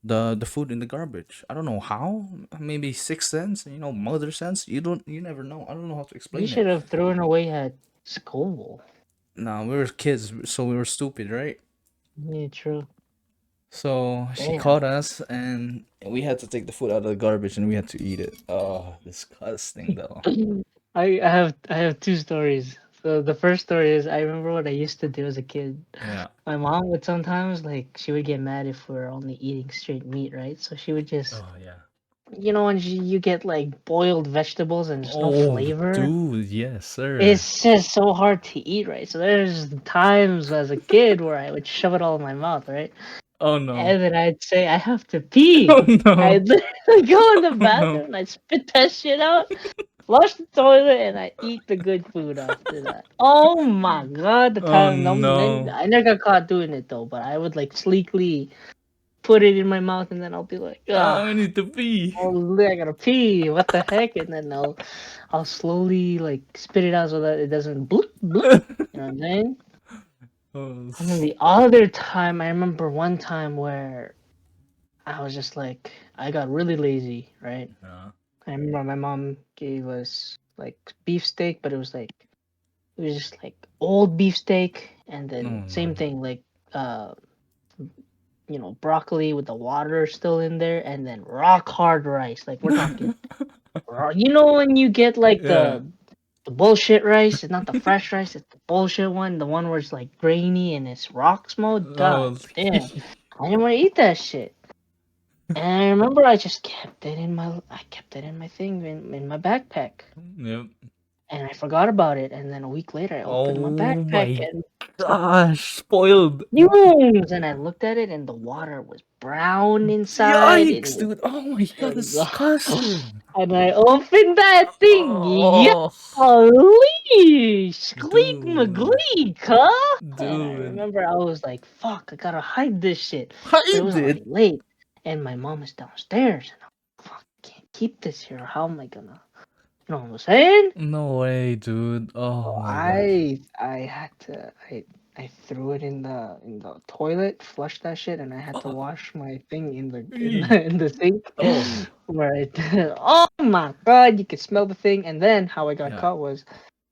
S1: the food in the garbage. I don't know how. Maybe sixth sense. Mother sense. You don't. You never know. I don't know how to
S2: You
S1: explain it.
S2: should have thrown away at school.
S1: Nah, we were kids, so we were stupid, right?
S2: Yeah, true.
S1: So she
S2: Damn.
S1: caught us, and we had to take the food out of the garbage, and we had to eat it. Oh, disgusting though.
S2: I have two stories. So the first story is I remember what I used to do as a kid.
S1: Yeah.
S2: My mom would sometimes like she would get mad if we're only eating straight meat, right? So she would just
S1: Oh yeah.
S2: when you get like boiled vegetables and there's no
S1: Oh,
S2: flavor,
S1: dude, yes, sir.
S2: it's just so hard to eat, right? So there's times as a kid where I would shove it all in my mouth, right?
S1: Oh no.
S2: And then I'd say I have to pee.
S1: Oh no.
S2: I'd literally go in the
S1: Oh no.
S2: bathroom and I'd spit that shit out, flush the toilet, and I eat the good food after that. Oh my god, the
S1: Oh
S2: time then
S1: no.
S2: I never got caught doing it though, but I would like sleekly put it in my mouth and then I'll be like,
S1: I
S2: ah,
S1: need to pee.
S2: I gotta pee. What the heck? And then I'll slowly like spit it out so that it doesn't bloop bloop. You know what I'm saying?
S1: Oh,
S2: And then the other time, I remember one time where I was just like, I got really lazy, right?
S1: yeah.
S2: I remember my mom gave us like beefsteak, but it was just like old beefsteak, and
S1: Oh
S2: then
S1: no.
S2: same thing like uh broccoli with the water still in there, and then rock hard rice. Like we're talking, when you get like
S1: Yeah.
S2: the bullshit rice, it's not the fresh rice, it's the bullshit one, the one where it's like grainy and it's rocks mode. God
S1: Oh.
S2: damn, I didn't want to eat that shit. And I remember I just kept it in my thing in my backpack.
S1: Yep.
S2: And I forgot about it. And then a week later, I opened my
S1: Oh
S2: backpack
S1: my
S2: and
S1: gosh, spoiled.
S2: fumes. And I looked at it, and the water was brown inside.
S1: Yikes, dude. Oh my god,
S2: And
S1: disgusting.
S2: and I opened that thing. Yeah,
S1: Oh,
S2: Squeak
S1: dude.
S2: McGleek, huh? And I
S1: Dude.
S2: remember I was like, fuck, I gotta hide this shit. But it
S1: I
S2: was
S1: did.
S2: already late. And my mom is downstairs. And I'm fuck, I can't keep this here. How am I gonna, you know what I'm saying?
S1: No way, dude. Oh
S2: So
S1: my gosh.
S2: I had to I threw it in the toilet, flushed that shit, and I had to
S1: Oh,
S2: wash my thing
S1: ee.
S2: in the sink.
S1: Oh.
S2: Where I did, oh my god, you could smell the thing. And then how I got
S1: Yeah.
S2: caught was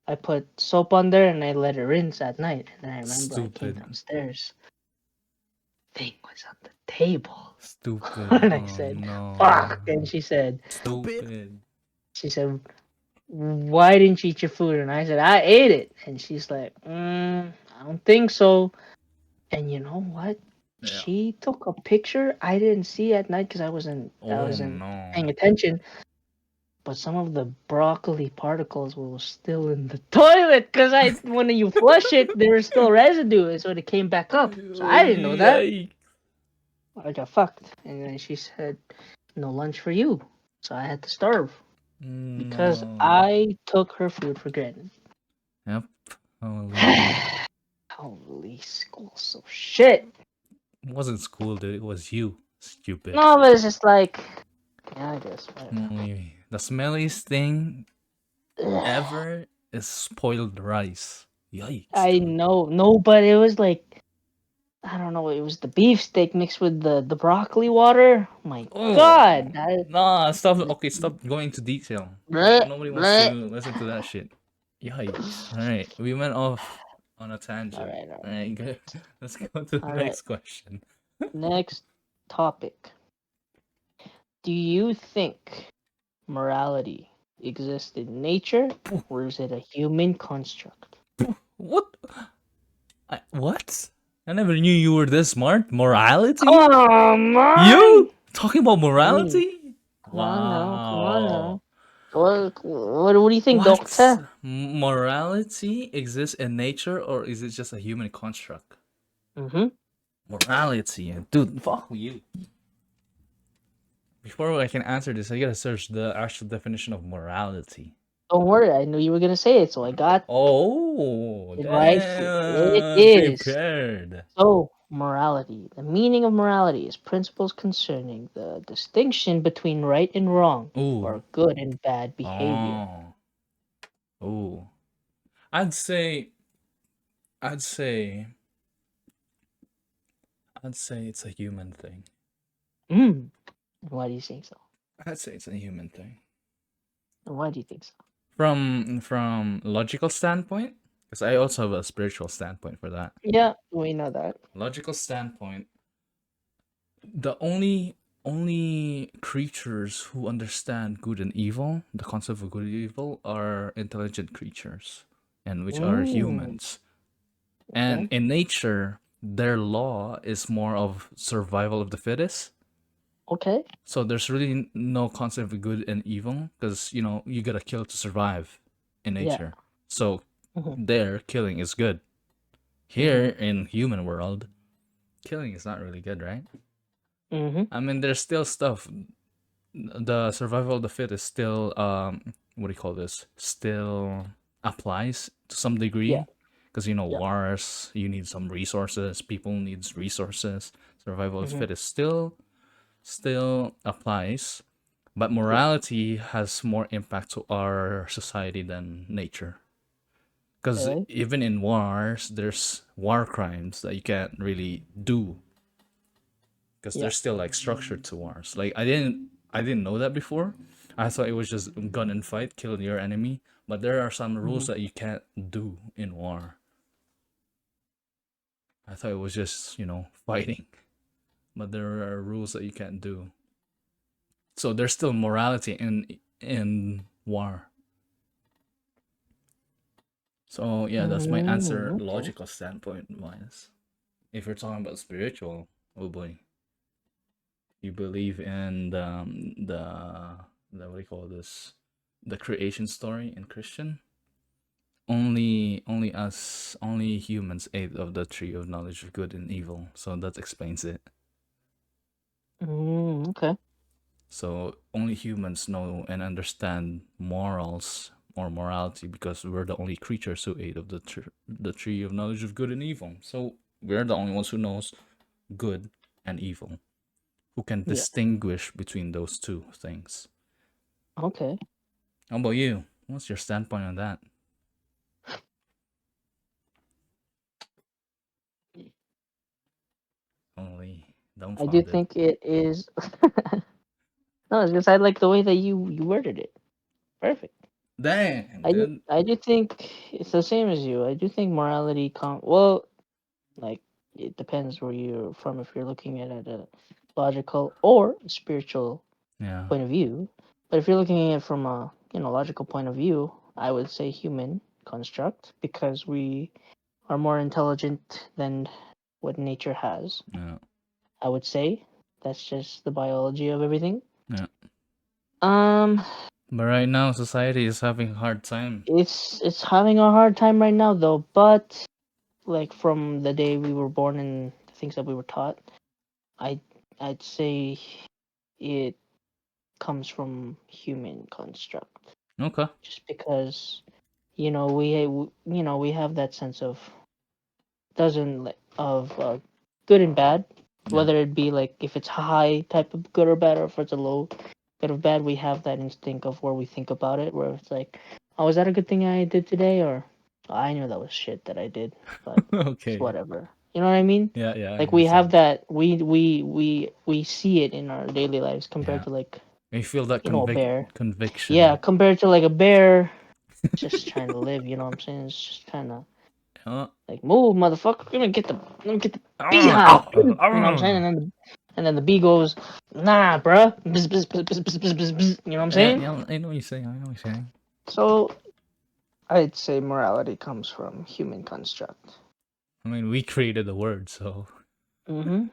S2: I put soap on there and I let it rinse at night. And then I remember I came
S1: Stupid.
S2: downstairs, thing was on the table,
S1: Stupid.
S2: and I
S1: Oh
S2: said,
S1: no.
S2: "Fuck!" And
S3: Stupid.
S2: she said, why didn't you eat your food? And I said, I ate it. And she's like, I don't think so. And you know what?
S1: Yeah.
S2: She took a picture. I didn't see at night because I
S1: Oh
S2: wasn't
S1: no.
S2: paying attention. But some of the broccoli particles were still in the toilet because when you flush it, there's still residue, and so it came back up. So I
S1: Oh,
S2: didn't know that.
S1: yikes.
S2: I got fucked. And then she said, no lunch for you. So I had to starve because
S1: No.
S2: I took her food for granted.
S1: Yep. Holy.
S2: Holy school, so shit.
S1: It wasn't school, dude. It was you. Stupid.
S2: No, but it's just like, yeah, I guess.
S1: Only the smelliest thing
S2: Ugh.
S1: ever is spoiled rice. Yikes.
S2: I
S1: dude.
S2: know, no, but it was like, I don't know, it was the beefsteak mixed with the broccoli water. My
S1: Oh.
S2: God.
S1: Nah, stop. Okay, stop going into detail.
S2: Bleh,
S1: Nobody wants
S2: bleh.
S1: to listen to that shit. Yikes. Alright, we went off on a tangent.
S2: All right.
S1: Alright, good. Let's go to the
S2: All
S1: next question.
S2: Next topic. Do you think morality exists in nature or is it a human construct?
S1: What? What? I never knew you were this smart. Morality?
S2: Come on!
S1: You? Talking about morality?
S2: Come on now, come on
S1: Wow.
S2: now. What do you think,
S1: What?
S2: Doctor?
S1: Morality exists in nature or is it just a human construct?
S2: Mm-hmm.
S1: Morality. Dude, fuck you. Before I can answer this, I gotta search the actual definition of morality.
S2: Don't worry, I knew you were gonna say it, so I got
S1: Oh,
S2: it right. It
S1: damn.
S2: is.
S1: Prepared.
S2: So, morality. The meaning of morality is principles concerning the distinction between right and wrong,
S1: Ooh.
S2: or good and bad behavior.
S1: Oh. Ooh. I'd say I'd say it's a human thing.
S2: Mm. Why do you think so?
S1: I'd say it's a human thing.
S2: And why do you think so?
S1: From logical standpoint, because I also have a spiritual standpoint for that.
S2: Yeah, we know that.
S1: Logical standpoint, the only creatures who understand good and evil, the concept of good and evil, are intelligent creatures, and which are humans. And
S2: Okay.
S1: in nature, their law is more of survival of the fittest.
S2: Okay.
S1: So there's really no concept of good and evil because you gotta kill to survive in
S2: Yeah.
S1: nature. So
S2: Mhm.
S1: there, killing is good. Here in human world, killing is not really good, right?
S2: Mm-hmm.
S1: I mean, there's still stuff. The survival of the fittest still what do you call this? Still applies to some degree.
S2: Yeah.
S1: Because wars, you need some resources. People needs resources. Survival of the fittest still applies, but morality has more impact to our society than nature. Because
S2: Okay.
S1: even in wars, there's war crimes that you can't really do. Because
S2: Yeah.
S1: there's still like structure to wars. Like I didn't know that before. I thought it was just gun and fight, kill your enemy. But there are some rules that you can't do in war. I thought it was just fighting, but there are rules that you can't do. So there's still morality in war. So yeah, that's my answer.
S2: Okay.
S1: Logical standpoint wise. If you're talking about spiritual, oh boy, you believe in the what do you call this? The creation story in Christian. Only humans ate of the tree of knowledge of good and evil. So that explains it.
S2: Okay.
S1: So only humans know and understand morals or morality because we're the only creatures who ate of the tree of knowledge of good and evil. So we're the only ones who knows good and evil, who can
S2: Yeah.
S1: distinguish between those two things.
S2: Okay.
S1: How about you? What's your standpoint on that? Only
S2: I do
S1: dumbfounded.
S2: think it is. No, it's just I like the way that you worded it. Perfect.
S1: Damn,
S2: I do,
S1: dude.
S2: I do think it's the same as you. I do think morality well, like it depends where you're from. If you're looking at it at a logical or spiritual
S1: Yeah.
S2: point of view, but if you're looking at it from a logical point of view, I would say human construct because we are more intelligent than what nature has.
S1: Yeah.
S2: I would say that's just the biology of everything.
S1: Yeah.
S2: Um,
S1: But right now, society is having a hard time.
S2: it's having a hard time right now though, but like from the day we were born and the things that we were taught, I I'd say it comes from human construct.
S1: Okay.
S2: Just because, we have that sense of doesn't li- of good and bad,
S1: Yeah.
S2: whether it be like if it's high type of good or bad, or if it's a low bit of bad. We have that instinct of where we think about it, where it's like, oh, is that a good thing I did today, or "Oh, I knew that was shit that I did, but it's
S1: Okay.
S2: whatever." You know what I mean?
S1: Yeah, yeah, I
S2: Like we have
S1: understand.
S2: that, we see it in our daily lives compared
S1: Yeah.
S2: to like
S1: You feel that
S2: a bear. Yeah,
S1: conviction.
S2: compared to like a bear just trying to live. You know what I'm saying? It's just kind of
S1: Uh,
S2: like, move, motherfucker. Let me get the beehive.
S1: ah,
S2: You know what I'm saying?
S1: ah.
S2: And then the bee goes, nah, bruh. Bzz, bzz, bzz, bzz, bzz, bzz, bzz, bzz. You know what I'm
S1: Yeah,
S2: saying?
S1: yeah, I know what you're saying. I know what you're saying.
S2: So I'd say morality comes from human construct.
S1: I mean, we created the word, so
S2: Mm-hmm.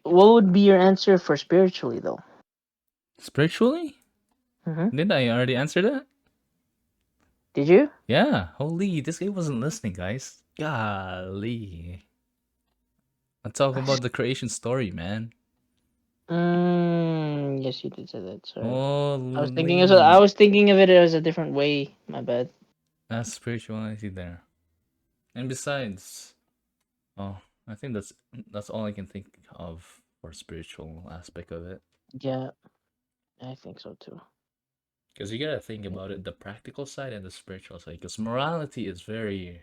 S2: What would be your answer for spiritually though?
S1: spiritually,
S2: Mm-hmm.
S1: did I already answer that?
S2: Did you?
S1: Yeah. Holy, this guy wasn't listening, guys. Golly. Let's talk about the creation story, man.
S2: Yes, you did say that. Sorry. I
S1: Holy,
S2: was thinking of it as a different way. My bad.
S1: that's spirituality there. And besides, oh, I think that's all I can think of for spiritual aspect of it.
S2: Yeah, I think so too.
S1: Because you gotta think about it, the practical side and the spiritual side. Because morality is very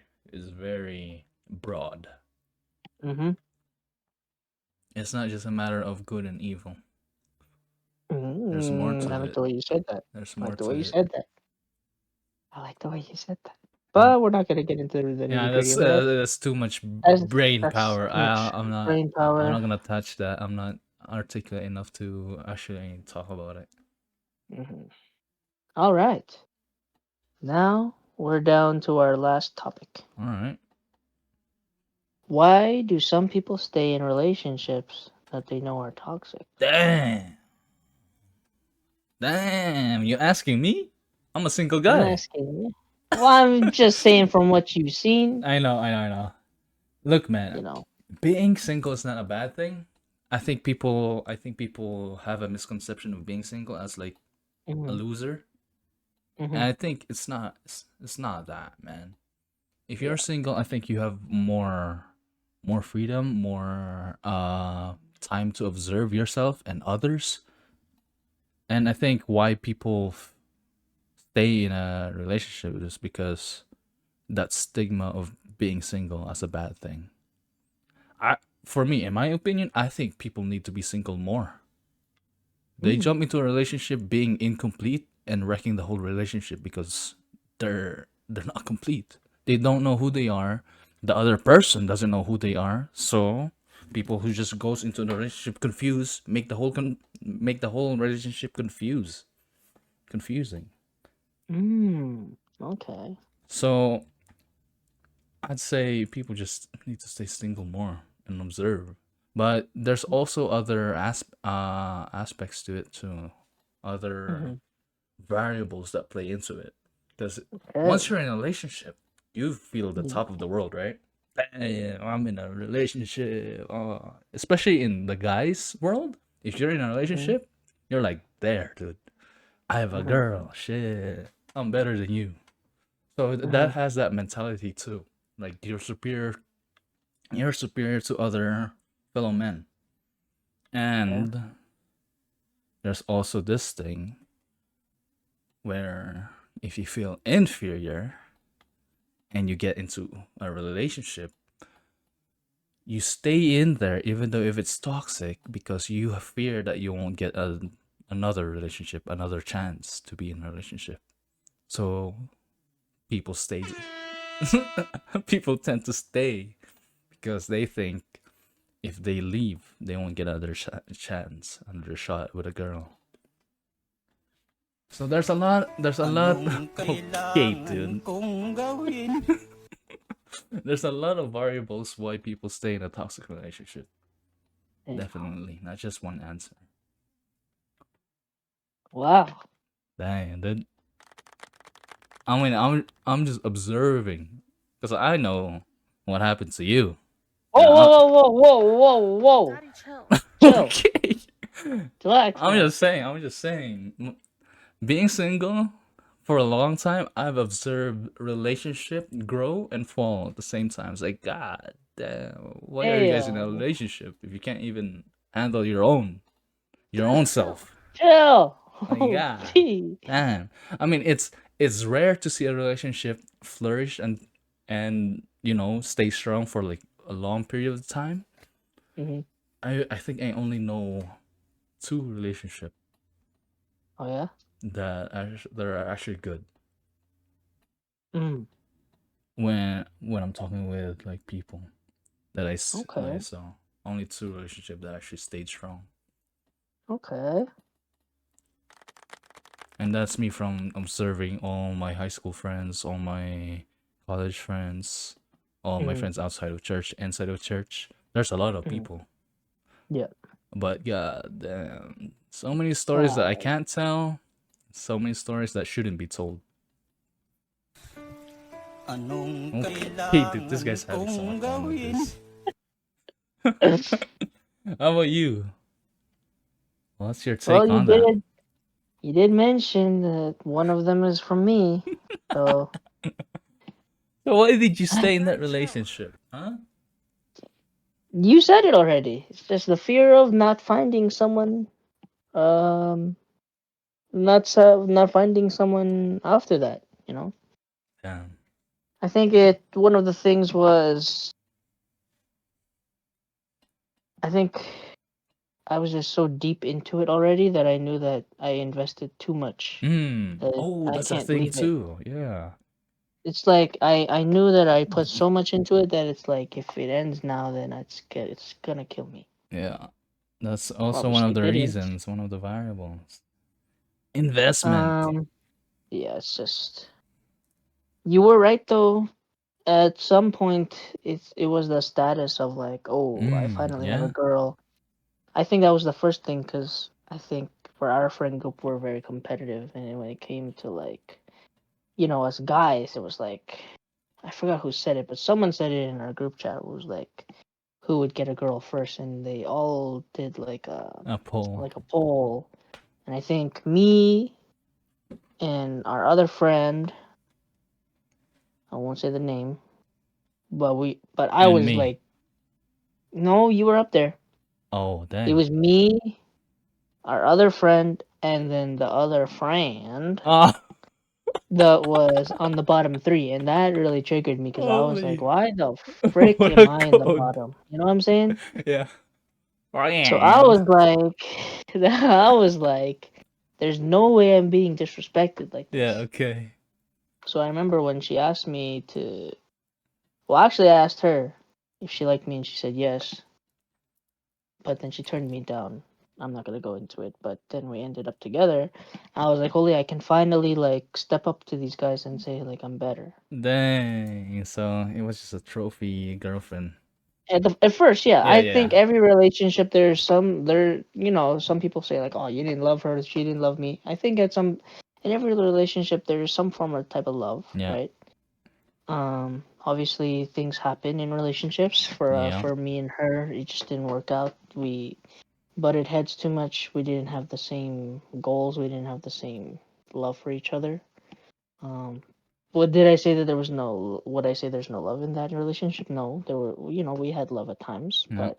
S1: broad.
S2: Mm-hmm.
S1: It's not just a matter of good and evil. There's more
S2: I
S1: to
S2: like
S1: it.
S2: the way you said that.
S1: There's
S2: I
S1: more
S2: like the
S1: to
S2: way you
S1: it.
S2: said that. I like the way you said that.
S1: And
S2: But we're not gonna get into the
S1: yeah,
S2: nitty gritty of that.
S1: that's too much
S2: That's
S1: brain
S2: that's
S1: power.
S2: too much brain
S1: I'm
S2: power.
S1: not gonna touch that. I'm not articulate enough to actually talk about it.
S2: All right. Now we're down to our last topic.
S1: All right.
S2: Why do some people stay in relationships that they know are toxic?
S1: Damn. Damn. You asking me? I'm a single
S2: I'm
S1: guy.
S2: asking you. Well, I'm just saying from what you've seen,
S1: I know. I know. I know. Look, man.
S2: you know.
S1: Being single is not a bad thing. I think people have a misconception of being single as like a
S2: Hmm.
S1: loser. And
S2: Hmm.
S1: I think it's not that, man. If you're
S2: Yeah.
S1: single, I think you have more freedom, more time to observe yourself and others. And I think why people stay in a relationship is because that stigma of being single as a bad thing. I For me, in my opinion, I think people need to be single more. They
S2: Mm.
S1: jump into a relationship being incomplete and wrecking the whole relationship because they're not complete. They don't know who they are. The other person doesn't know who they are. So people who just goes into the relationship confused make the whole relationship confusing.
S2: Okay.
S1: So I'd say people just need to stay single more and observe. But there's also other aspects to it too, other
S2: Hmm.
S1: variables that play into it. Because once
S2: Okay.
S1: you're in a relationship, you feel the top of the world, right? Damn, I'm in a relationship. Especially in the guys' world, if you're in a relationship, you're like, there, dude. I have a
S2: Mm-hmm.
S1: girl. Shit, I'm better than you. So
S2: Hmm.
S1: that has that mentality too. Like you're superior to other fellow men.
S2: Okay.
S1: And there's also this thing where if you feel inferior and you get into a relationship, you stay in there even though if it's toxic because you have fear that you won't get another relationship, another chance to be in a relationship. So people stay. People tend to stay because they think if they leave, they won't get another chance, another shot with a girl. So there's a lot.
S3: Anong
S1: Okay, dude.
S3: kailangan kong gawin?
S1: There's a lot of variables why people stay in a toxic relationship.
S2: Yeah.
S1: Definitely, not just one answer.
S2: Wow.
S1: Dang, dude. I mean, I'm just observing because I know what happened to you.
S2: Whoa,
S1: Yeah.
S2: whoa, whoa, whoa, whoa, whoa, whoa! Chill,
S1: Okay.
S2: relax,
S1: I'm
S2: man.
S1: just saying. I'm just saying. Being single for a long time, I've observed relationship grow and fall at the same time. It's like, God damn, why are you guys in a
S2: Damn,
S1: relationship if you can't even handle your own self?
S2: chill.
S1: Like,
S2: Oh,
S1: God
S2: gee.
S1: damn. I mean, it's rare to see a relationship flourish and stay strong for like a long period of time.
S2: Hmm.
S1: I think I only know two relationships
S2: Oh yeah.
S1: that are actually good
S2: Mm.
S1: when I'm talking with like people that I
S2: Okay.
S1: saw. Only two relationships that actually stayed strong,
S2: Okay.
S1: and that's me from observing all my high school friends, all my college friends, all my
S2: Mm.
S1: friends outside of church, inside of church. There's a lot of
S2: Mm.
S1: people,
S2: Yeah.
S1: but yeah, damn, so many stories that I
S2: Wow.
S1: can't tell, so many stories that shouldn't be told.
S3: Anong
S1: Okay, dude, this
S3: kailangan
S1: guy's having so much
S3: kong
S1: fun with
S3: gawin?
S1: this. How about you? What's your
S2: Well,
S1: take on that?
S2: you did mention that one of them is from me, so
S1: So why did you stay in that relationship? Huh?
S2: you said it already. It's just the fear of not finding someone, um, not finding someone after that. You know,
S1: Damn.
S2: I think one of the things was I think I was just so deep into it already that I knew that I invested too much. That
S1: Oh,
S2: I
S1: that's a
S2: can't
S1: thing
S2: leave it.
S1: too. Yeah.
S2: It's like I knew that I put so much into it that it's like if it ends now, then it's gonna kill me.
S1: Yeah. That's also one
S2: Obviously,
S1: of the
S2: it didn't.
S1: reasons, one of the variables. Investment.
S2: Um, yeah, it's just you were right though. At some point, it was the status of like, oh, I finally have a
S1: Yeah.
S2: girl. I think that was the first thing because I think for our friend group we're very competitive, and when it came to like us guys, it was like I forgot who said it, but someone said it in our group chat. It was like who would get a girl first, and they all did
S1: A poll.
S2: like a poll, and I think me and our other friend, I won't say the name, but I
S1: And
S2: was
S1: me.
S2: like, no, you were up there.
S1: Oh,
S2: It
S1: dang.
S2: was me, our other friend, and then the other friend
S1: Ah,
S2: that was on the bottom three, and that really triggered me because I was like,
S1: holy.
S2: why the frick
S1: What
S2: am
S1: a
S2: I in the
S1: code.
S2: bottom? You know what I'm saying?
S1: Yeah.
S2: So I
S1: Ryan.
S2: was like, I was like, there's no way I'm being disrespected like
S1: Yeah,
S2: this.
S1: okay.
S2: So I remember when she asked me to, well, actually, I asked her if she liked me, and she said yes, but then she turned me down. I'm not gonna go into it, but then we ended up together. I was like, holy, I can finally like step up to these guys and say like I'm better.
S1: Dang. So it was just a trophy girlfriend.
S2: At first, yeah,
S1: Yeah,
S2: I think
S1: yeah.
S2: every relationship some people say like, oh, you didn't love her, she didn't love me. I think in every relationship there is some form of type of love,
S1: Yeah.
S2: right? Obviously things happen in relationships.
S1: Yeah.
S2: For me and her, it just didn't work out. We butted heads too much. We didn't have the same goals. We didn't have the same love for each other. Um, what did I say that there was no? Would I say there's no love in that relationship? No, there were. We had love at times,
S1: Yeah.
S2: but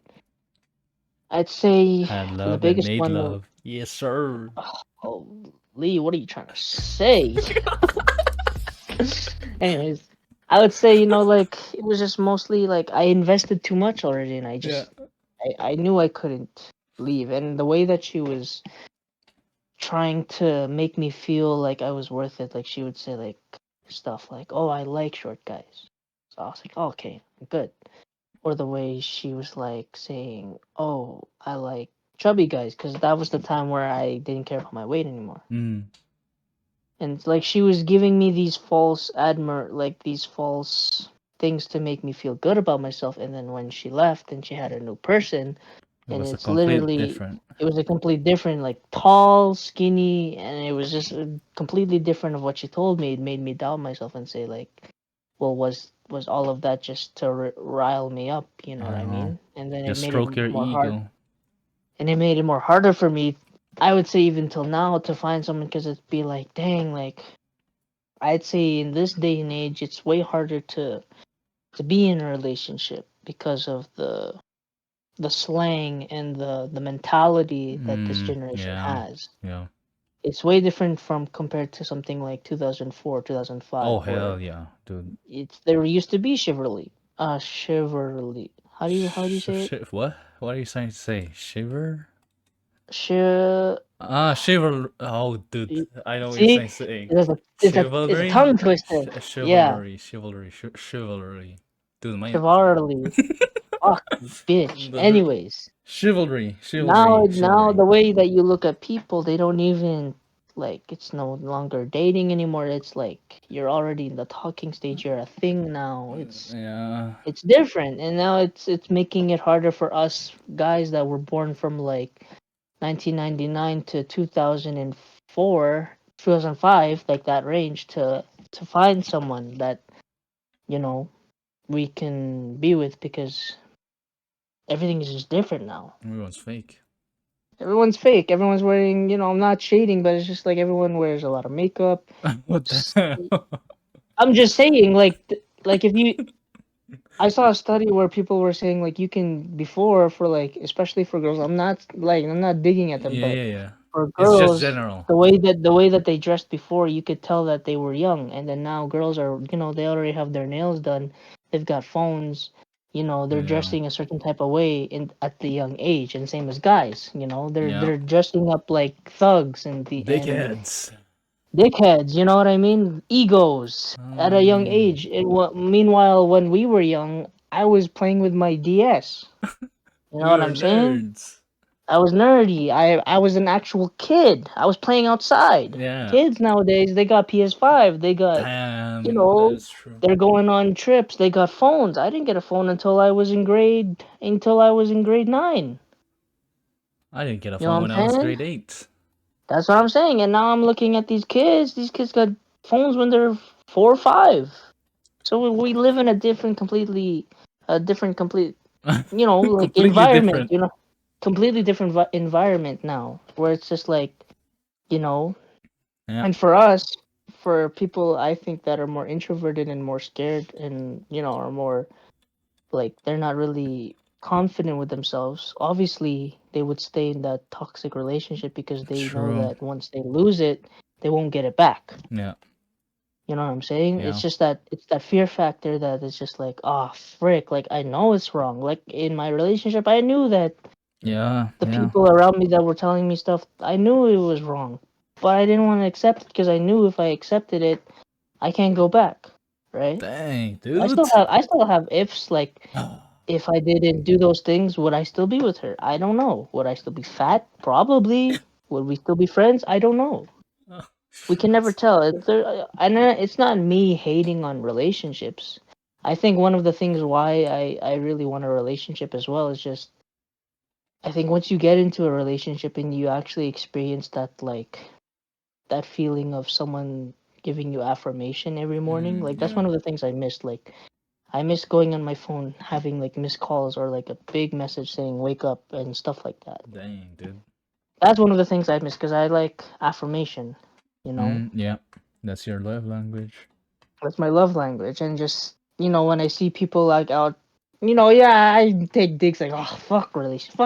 S2: I'd say
S1: Had
S2: the
S1: love and
S2: biggest
S1: made
S2: one.
S1: love. Yes, sir.
S2: Oh, Lee, what are you trying to say? Anyways, I would say like it was just mostly like I invested too much already, and
S1: Yeah.
S2: I knew I couldn't leave, and the way that she was trying to make me feel like I was worth it. Like she would say like stuff like, "Oh, I like short guys." So I was like, oh, "Okay, good." Or the way she was like saying, "Oh, I like chubby guys," because that was the time where I didn't care about my weight anymore.
S1: Mm.
S2: And it's like she was giving me these these false things to make me feel good about myself. And then when she left and she had a new person,
S1: It
S2: and
S1: was a
S2: it's
S1: complete
S2: literally
S1: different.
S2: it was a complete different, like tall, skinny, and it was just completely different of what she told me. It made me doubt myself and say like well, was all of that just to rile me up? You know what I
S1: Uh,
S2: mean? And then it
S1: just
S2: made it
S1: stroke your
S2: more hard,
S1: ego.
S2: and it made it more harder for me. I would say even till now to find someone, because it'd be like, dang, like I'd say in this day and age, it's way harder to be in a relationship because of the slang and the mentality that this generation
S1: Yeah,
S2: has.
S1: yeah.
S2: It's way different from compared to something like 2004,
S1: Oh
S2: 2005, where
S1: hell yeah, dude.
S2: it's there used to be chivalry. Chivalry. How do you say it?
S1: What? What are you trying to say? Shiver?
S2: Chi-
S1: Shiver. Oh, dude, I know what you're
S2: See,
S1: saying.
S2: it's a
S1: Chivalry,
S2: tongue twister. Yeah,
S1: chivalry. Dude, my
S2: chivalry. Fuck, bitch.
S1: the
S2: Anyways,
S1: chivalry.
S2: now the way that you look at people, they don't even like. It's no longer dating anymore. It's like you're already in the talking stage. You're a thing now.
S1: Yeah,
S2: It's different, and now it's making it harder for us guys that were born from like 1999 to 2004, 2005, like that range, to find someone that you know we can be with, because everything is just different now.
S1: everyone's fake.
S2: Everyone's fake. Everyone's wearing, I'm not shading, but it's just like everyone wears a lot of makeup.
S1: What the
S2: S-
S1: hell?
S2: I'm just saying, like, like if you, I saw a study where people were saying like you can before for like, especially for girls. I'm not digging at them,
S1: Yeah,
S2: but
S1: yeah, yeah.
S2: for
S1: It's just
S2: girls,
S1: general.
S2: the way that they dressed before, you could tell that they were young, and then now girls are, they already have their nails done, they've got phones, they're
S1: Yeah,
S2: dressing a certain type of way in at the young age, and same as guys, they're
S1: yeah.
S2: they're dressing up like thugs and
S1: Dickheads.
S2: dickheads, you know what I mean? Egos at a young
S1: Um,
S2: age. Meanwhile, when we were young, I was playing with my DS. You know
S1: we
S2: what
S1: were
S2: I'm saying?
S1: nerds.
S2: I was nerdy. I was an actual kid. I was playing outside.
S1: Yeah.
S2: Kids nowadays, they got PS5. They got, you
S1: Damn, that
S2: know,
S1: is true.
S2: they're going on trips. They got phones. I didn't get a phone until I was in grade 9.
S1: I didn't get a
S2: You know
S1: phone
S2: what
S1: when I
S2: I'm
S1: was
S2: saying?
S1: grade 8.
S2: That's what I'm saying. And now I'm looking at these kids. These kids got phones when they're 4 or 5. So we live in a different complete, like
S1: Completely
S2: environment,
S1: different.
S2: completely different environment now, where it's just like, you know,
S1: Yeah.
S2: and for us, for people, I think that are more introverted and more scared, and are more like they're not really confident with themselves. Obviously, they would stay in that toxic relationship because they know
S1: True.
S2: that once they lose it, they won't get it back.
S1: Yeah.
S2: You know what I'm saying?
S1: Yeah.
S2: It's just that it's that fear factor that is just like, oh frick, like I know it's wrong. Like in my relationship, I knew that
S1: Yeah.
S2: the
S1: Yeah.
S2: people around me that were telling me stuff, I knew it was wrong, but I didn't want to accept it because I knew if I accepted it, I can't go back, right?
S1: Dang,
S2: I
S1: dude.
S2: still have I still have ifs, like if I didn't do those things, would I still be with her? I don't know. Would I still be fat? Probably. Would we still be friends? I don't know. We can never tell. It's not me hating on relationships. I think one of the things why I really want a relationship as well is just I think once you get into a relationship and you actually experience that that feeling of someone giving you affirmation every morning, like that's
S1: Yeah.
S2: one of the things I missed. Like I miss going on my phone having like missed calls or like a big message saying wake up and stuff like that.
S1: Dang, dude.
S2: That's one of the things I miss because I like affirmation. You know,
S1: Yeah. That's your love language.
S2: that's my love language, and just when I see people like out, yeah, I take digs like, oh fuck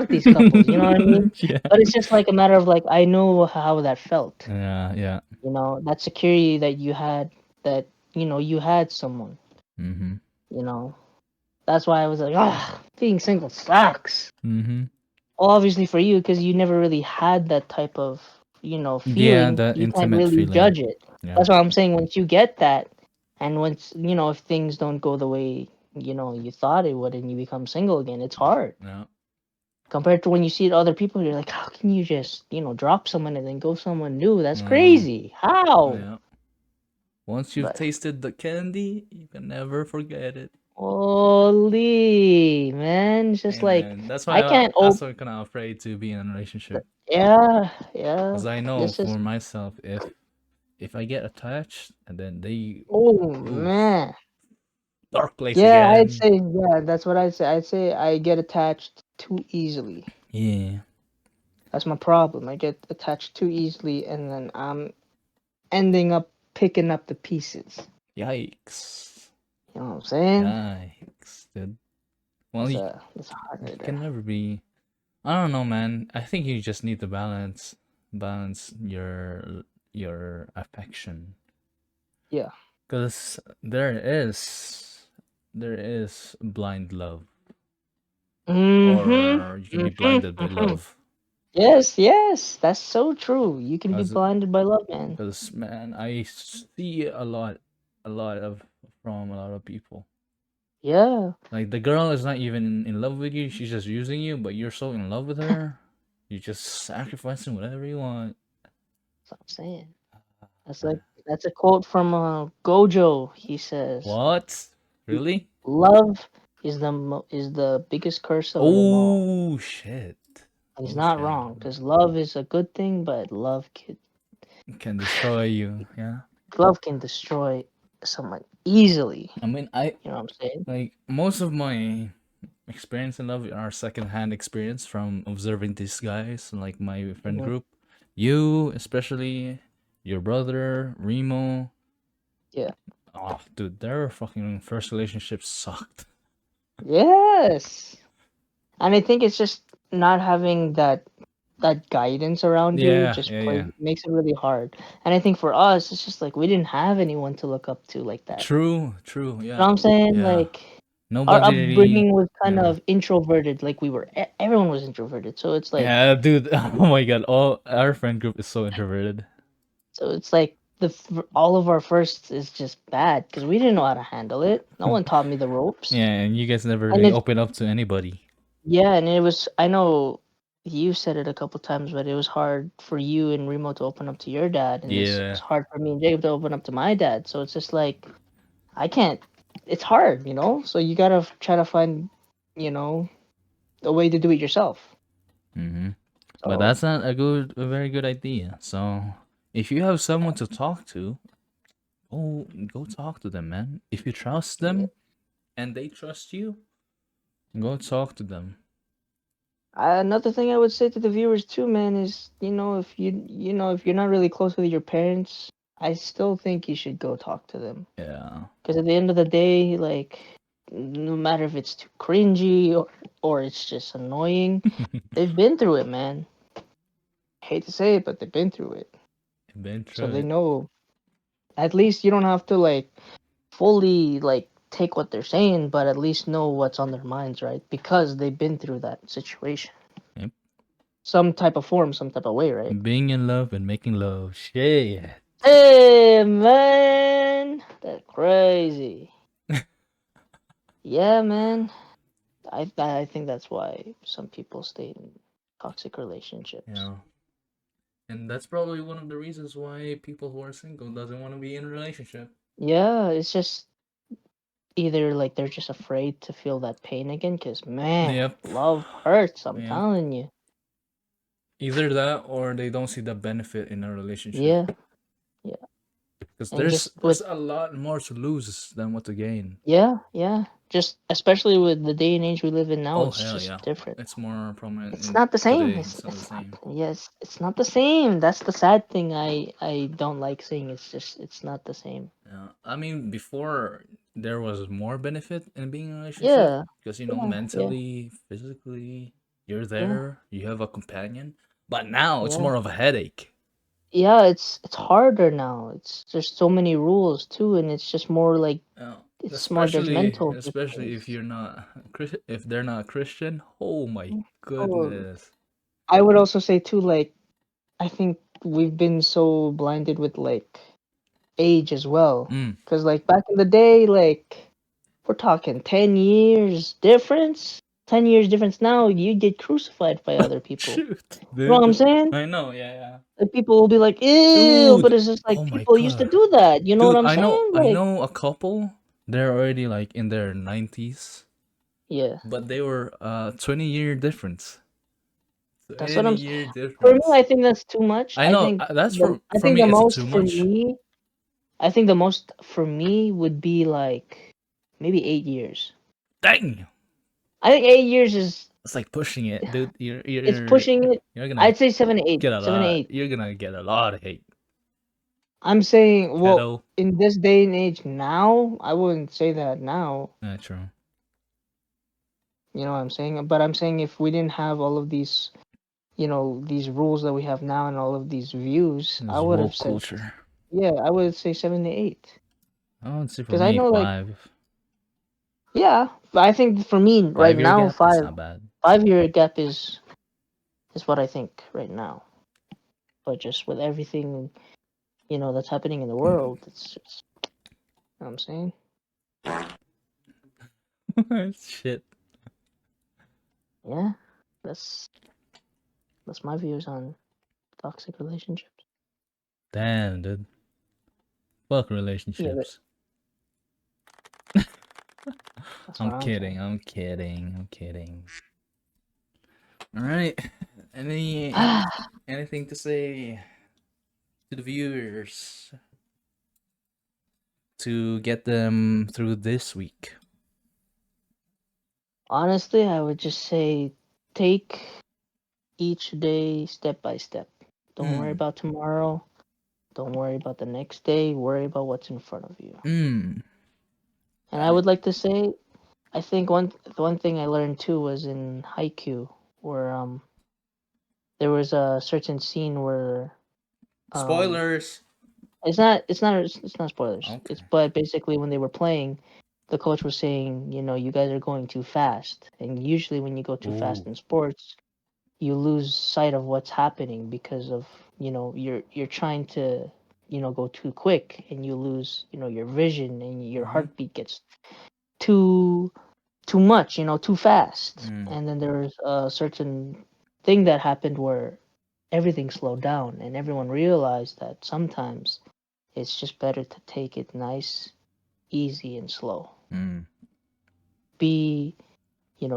S2: these couples, you know what I mean?
S1: Yeah.
S2: But it's just like a matter of like I know how that felt.
S1: Yeah. Yeah.
S2: That security that you had, that you had someone.
S1: Mm-hmm.
S2: You know, that's why I was like, being single sucks.
S1: Mm-hmm.
S2: Well, obviously for you, because you never really had that type of
S1: Yeah,
S2: feeling,
S1: that
S2: you can't
S1: intimate
S2: really
S1: feeling.
S2: judge it.
S1: Yeah.
S2: That's why I'm saying once you get that, and once if things don't go the way you thought it would, and you become single again, it's hard
S1: Yeah.
S2: compared to when you see it other people. You're like, how can you just drop someone and then go someone new? That's
S1: Uh,
S2: crazy. How?
S1: yeah. Once you've
S2: But
S1: tasted the candy, you can never forget it.
S2: holy man, it's just
S1: Hey
S2: like
S1: man, that's why
S2: I can't.
S1: that's why I'm kind of afraid to be in a relationship.
S2: Yeah, yeah.
S1: Cause I know
S2: This is
S1: for myself, if I get attached and then they,
S2: oh
S1: oof,
S2: man.
S1: Dark place
S2: Yeah, I'd
S1: again.
S2: say that's what I'd say. I'd say I get attached too easily.
S1: Yeah.
S2: That's my problem. I get attached too easily, and then I'm ending up picking up the pieces.
S1: Yikes.
S2: You know what I'm saying?
S1: Yikes, dude. Well,
S2: That's hard
S1: you
S2: right
S1: can
S2: there.
S1: never be. I don't know, man. I think you just need to balance your affection.
S2: Yeah.
S1: Because there is blind love,
S2: Mm-hmm.
S1: or you can be blinded by
S2: Mm-hmm.
S1: love.
S2: Yes, that's so true. You can be
S1: Because
S2: blinded by love, man.
S1: man, I see a lot of from a lot of people.
S2: Yeah,
S1: Like the girl is not even in love with you; she's just using you. But you're so in love with her, you're just sacrificing whatever you want.
S2: that's what I'm saying. That's a quote from Gojo. He says,
S1: What? Really?
S2: "Love is the biggest curse of them all."
S1: Oh shit!
S2: And he's
S1: Oh
S2: not
S1: shit!
S2: wrong, because love is a good thing, but
S1: Can destroy you. Yeah.
S2: love can destroy someone easily.
S1: I mean, I
S2: You know what I'm saying?
S1: like most of my experience in love are secondhand experience from observing these guys, like my friend
S2: Mhm.
S1: group. You, especially, your brother, Remo.
S2: Yeah.
S1: Oh, dude, their fucking first relationship sucked.
S2: Yes. And I think it's just not having that guidance around you
S1: Yeah,
S2: just
S1: yeah, yeah.
S2: makes it really hard. And I think for us, it's just like we didn't have anyone to look up to like that.
S1: True, true,
S2: You know what
S1: yeah.
S2: I'm saying?
S1: Yeah.
S2: Like our
S1: Nobody really,
S2: upbringing was kind
S1: yeah.
S2: of introverted. Like everyone was introverted.
S1: Yeah, dude. Oh my god, all our friend group is so introverted.
S2: So it's like all of our firsts is just bad because we didn't know how to handle it. No one taught me the ropes.
S1: Yeah, and you guys never
S2: And
S1: really
S2: it's
S1: open up to anybody.
S2: Yeah, and it was, I know you said it a couple times, but it was hard for you and Remo to open up to your dad, and it's
S1: Yeah.
S2: hard for me and Jacob to open up to my dad. So it's just like I can't. It's hard, you know. So you gotta try to find, you know, a way to do it yourself.
S1: Mm-hmm. But
S2: So
S1: that's not a very good idea. So if you have someone to talk to, go talk to them, man. If you trust
S2: yeah.
S1: them and they trust you, go talk to them.
S2: Another thing I would say to the viewers too, man, is if you're not really close with your parents, I still think you should go talk to them.
S1: Yeah.
S2: Because at the end of the day, like, no matter if it's too cringy or it's just annoying, they've been through it, man. Hate to say it, but they've been through it.
S1: Been
S2: So
S1: through
S2: they
S1: it.
S2: know. At least you don't have to like fully like take what they're saying, but at least know what's on their minds, right? Because they've been through that situation.
S1: Yep.
S2: Some type of form, some type of way, right?
S1: Being in love and making love. Shit.
S2: Hey man, that's crazy. Yeah, man. I think that's why some people stay in toxic relationships.
S1: Yeah. And that's probably one of the reasons why people who are single doesn't want to be in a relationship.
S2: Yeah, it's just either like they're just afraid to feel that pain again because man,
S1: Yep.
S2: love hurts, I'm
S1: Yep.
S2: telling you.
S1: Either that or they don't see the benefit in a relationship.
S2: Yeah, yeah.
S1: Because
S2: And just
S1: there's a lot more to lose than what to gain.
S2: yeah. Just especially with the day and age we live in now,
S1: Oh
S2: it's
S1: hell
S2: just
S1: yeah.
S2: different.
S1: It's more prominent
S2: It's
S1: in
S2: not the same.
S1: today.
S2: It's
S1: It's not the
S2: it's not
S1: same.
S2: yes, it's not the same. That's the sad thing I don't like saying. It's not the same.
S1: Yeah. I mean, before there was more benefit in being in a relationship
S2: Yeah,
S1: because
S2: yeah,
S1: mentally, physically, you're
S2: yeah,
S1: there, you have a companion. But now it's
S2: yeah.
S1: more of a headache.
S2: Yeah, it's harder now. It's there's so many rules too, and it's just more like
S1: Yeah.
S2: it's more
S1: Especially
S2: judgmental
S1: especially if
S2: because
S1: you're not if they're not Christian. Oh my
S2: oh,
S1: goodness.
S2: I would also say too, like I think we've been so blinded with like age as well.
S1: Mm.
S2: Because like back in the day, like we're talking 10 years difference. 10 years difference now, you get crucified by other people.
S1: Shoot,
S2: You know what I'm
S1: dude.
S2: saying?
S1: I know, yeah, yeah.
S2: Like people will be like, ew, but
S1: Dude,
S2: it's just like
S1: oh my
S2: people used to
S1: god.
S2: do that. You know what
S1: Dude,
S2: I'm saying?
S1: I
S2: Like,
S1: know a couple. They're already like in their 90s,
S2: yeah,
S1: but they were 20-year difference.
S2: that's what I'm
S1: 20-year
S2: For me,
S1: difference.
S2: I think that's too much.
S1: I know that's
S2: I
S1: for
S2: think
S1: me
S2: the
S1: it's
S2: most
S1: too
S2: for
S1: much.
S2: me, I think the most for me would be like maybe 8 years.
S1: Dang,
S2: I think 8 years is
S1: it's like pushing it, dude.
S2: it's pushing it.
S1: You're gonna
S2: I'd say 7 to 8.
S1: get a
S2: 7 to
S1: lot.
S2: 8.
S1: You're gonna get a lot of hate.
S2: I'm saying, well,
S1: Pedo.
S2: in this day and age now, I wouldn't say that now.
S1: True.
S2: You know what I'm saying? But I'm saying if we didn't have all of these, these rules that we have now and all of these views, I
S1: It's
S2: would have
S1: woke
S2: said,
S1: culture.
S2: yeah, I would say 7 to 8.
S1: I would say for
S2: 'Cause I
S1: me
S2: know, like,
S1: 5.
S2: Yeah, but I think for me right
S1: 5-year
S2: now,
S1: gap. That's not bad.
S2: 5 year gap is what I think right now. But just with everything, that's happening in the world, it's just, you know what I'm saying?
S1: Shit.
S2: Yeah, that's my views on toxic relationships.
S1: Damn, dude. Fuck
S2: Yeah,
S1: relationships.
S2: that's
S1: I'm
S2: what I'm
S1: kidding.
S2: saying.
S1: I'm kidding. I'm kidding. All right. Anything to say to the viewers to get them through this week?
S2: Honestly, I would just say take each day step by step. Don't worry about tomorrow. Don't worry about the next day. Worry about what's in front of you. And I would like to say, I think one thing I learned too was in Haikyuu, where there was a certain scene where
S1: Spoilers.
S2: it's not spoilers.
S1: Okay.
S2: It's but basically when they were playing, the coach was saying, you guys are going too fast, and usually when you go too fast
S1: Ooh.
S2: in sports, you lose sight of what's happening because of you're trying to go too quick, and you lose your vision, and your heartbeat gets too much, too fast. And then there's a certain thing that happened where everything slowed down, and everyone realized that sometimes it's just better to take it nice, easy, and slow. Be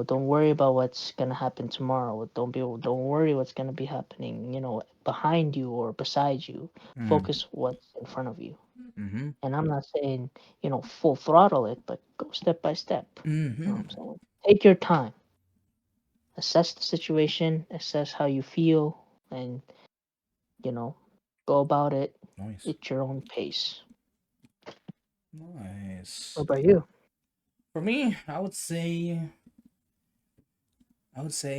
S2: don't worry about what's gonna happen tomorrow. Don't worry what's gonna be happening, behind you or beside you. Focus what's in front of you. And I'm not saying, full throttle it, but go step by step. You know what I'm saying? Take your time. Assess the situation, assess how you feel, and, go about it
S1: Nice.
S2: at your own pace.
S1: Nice.
S2: What about you?
S1: For me, I would say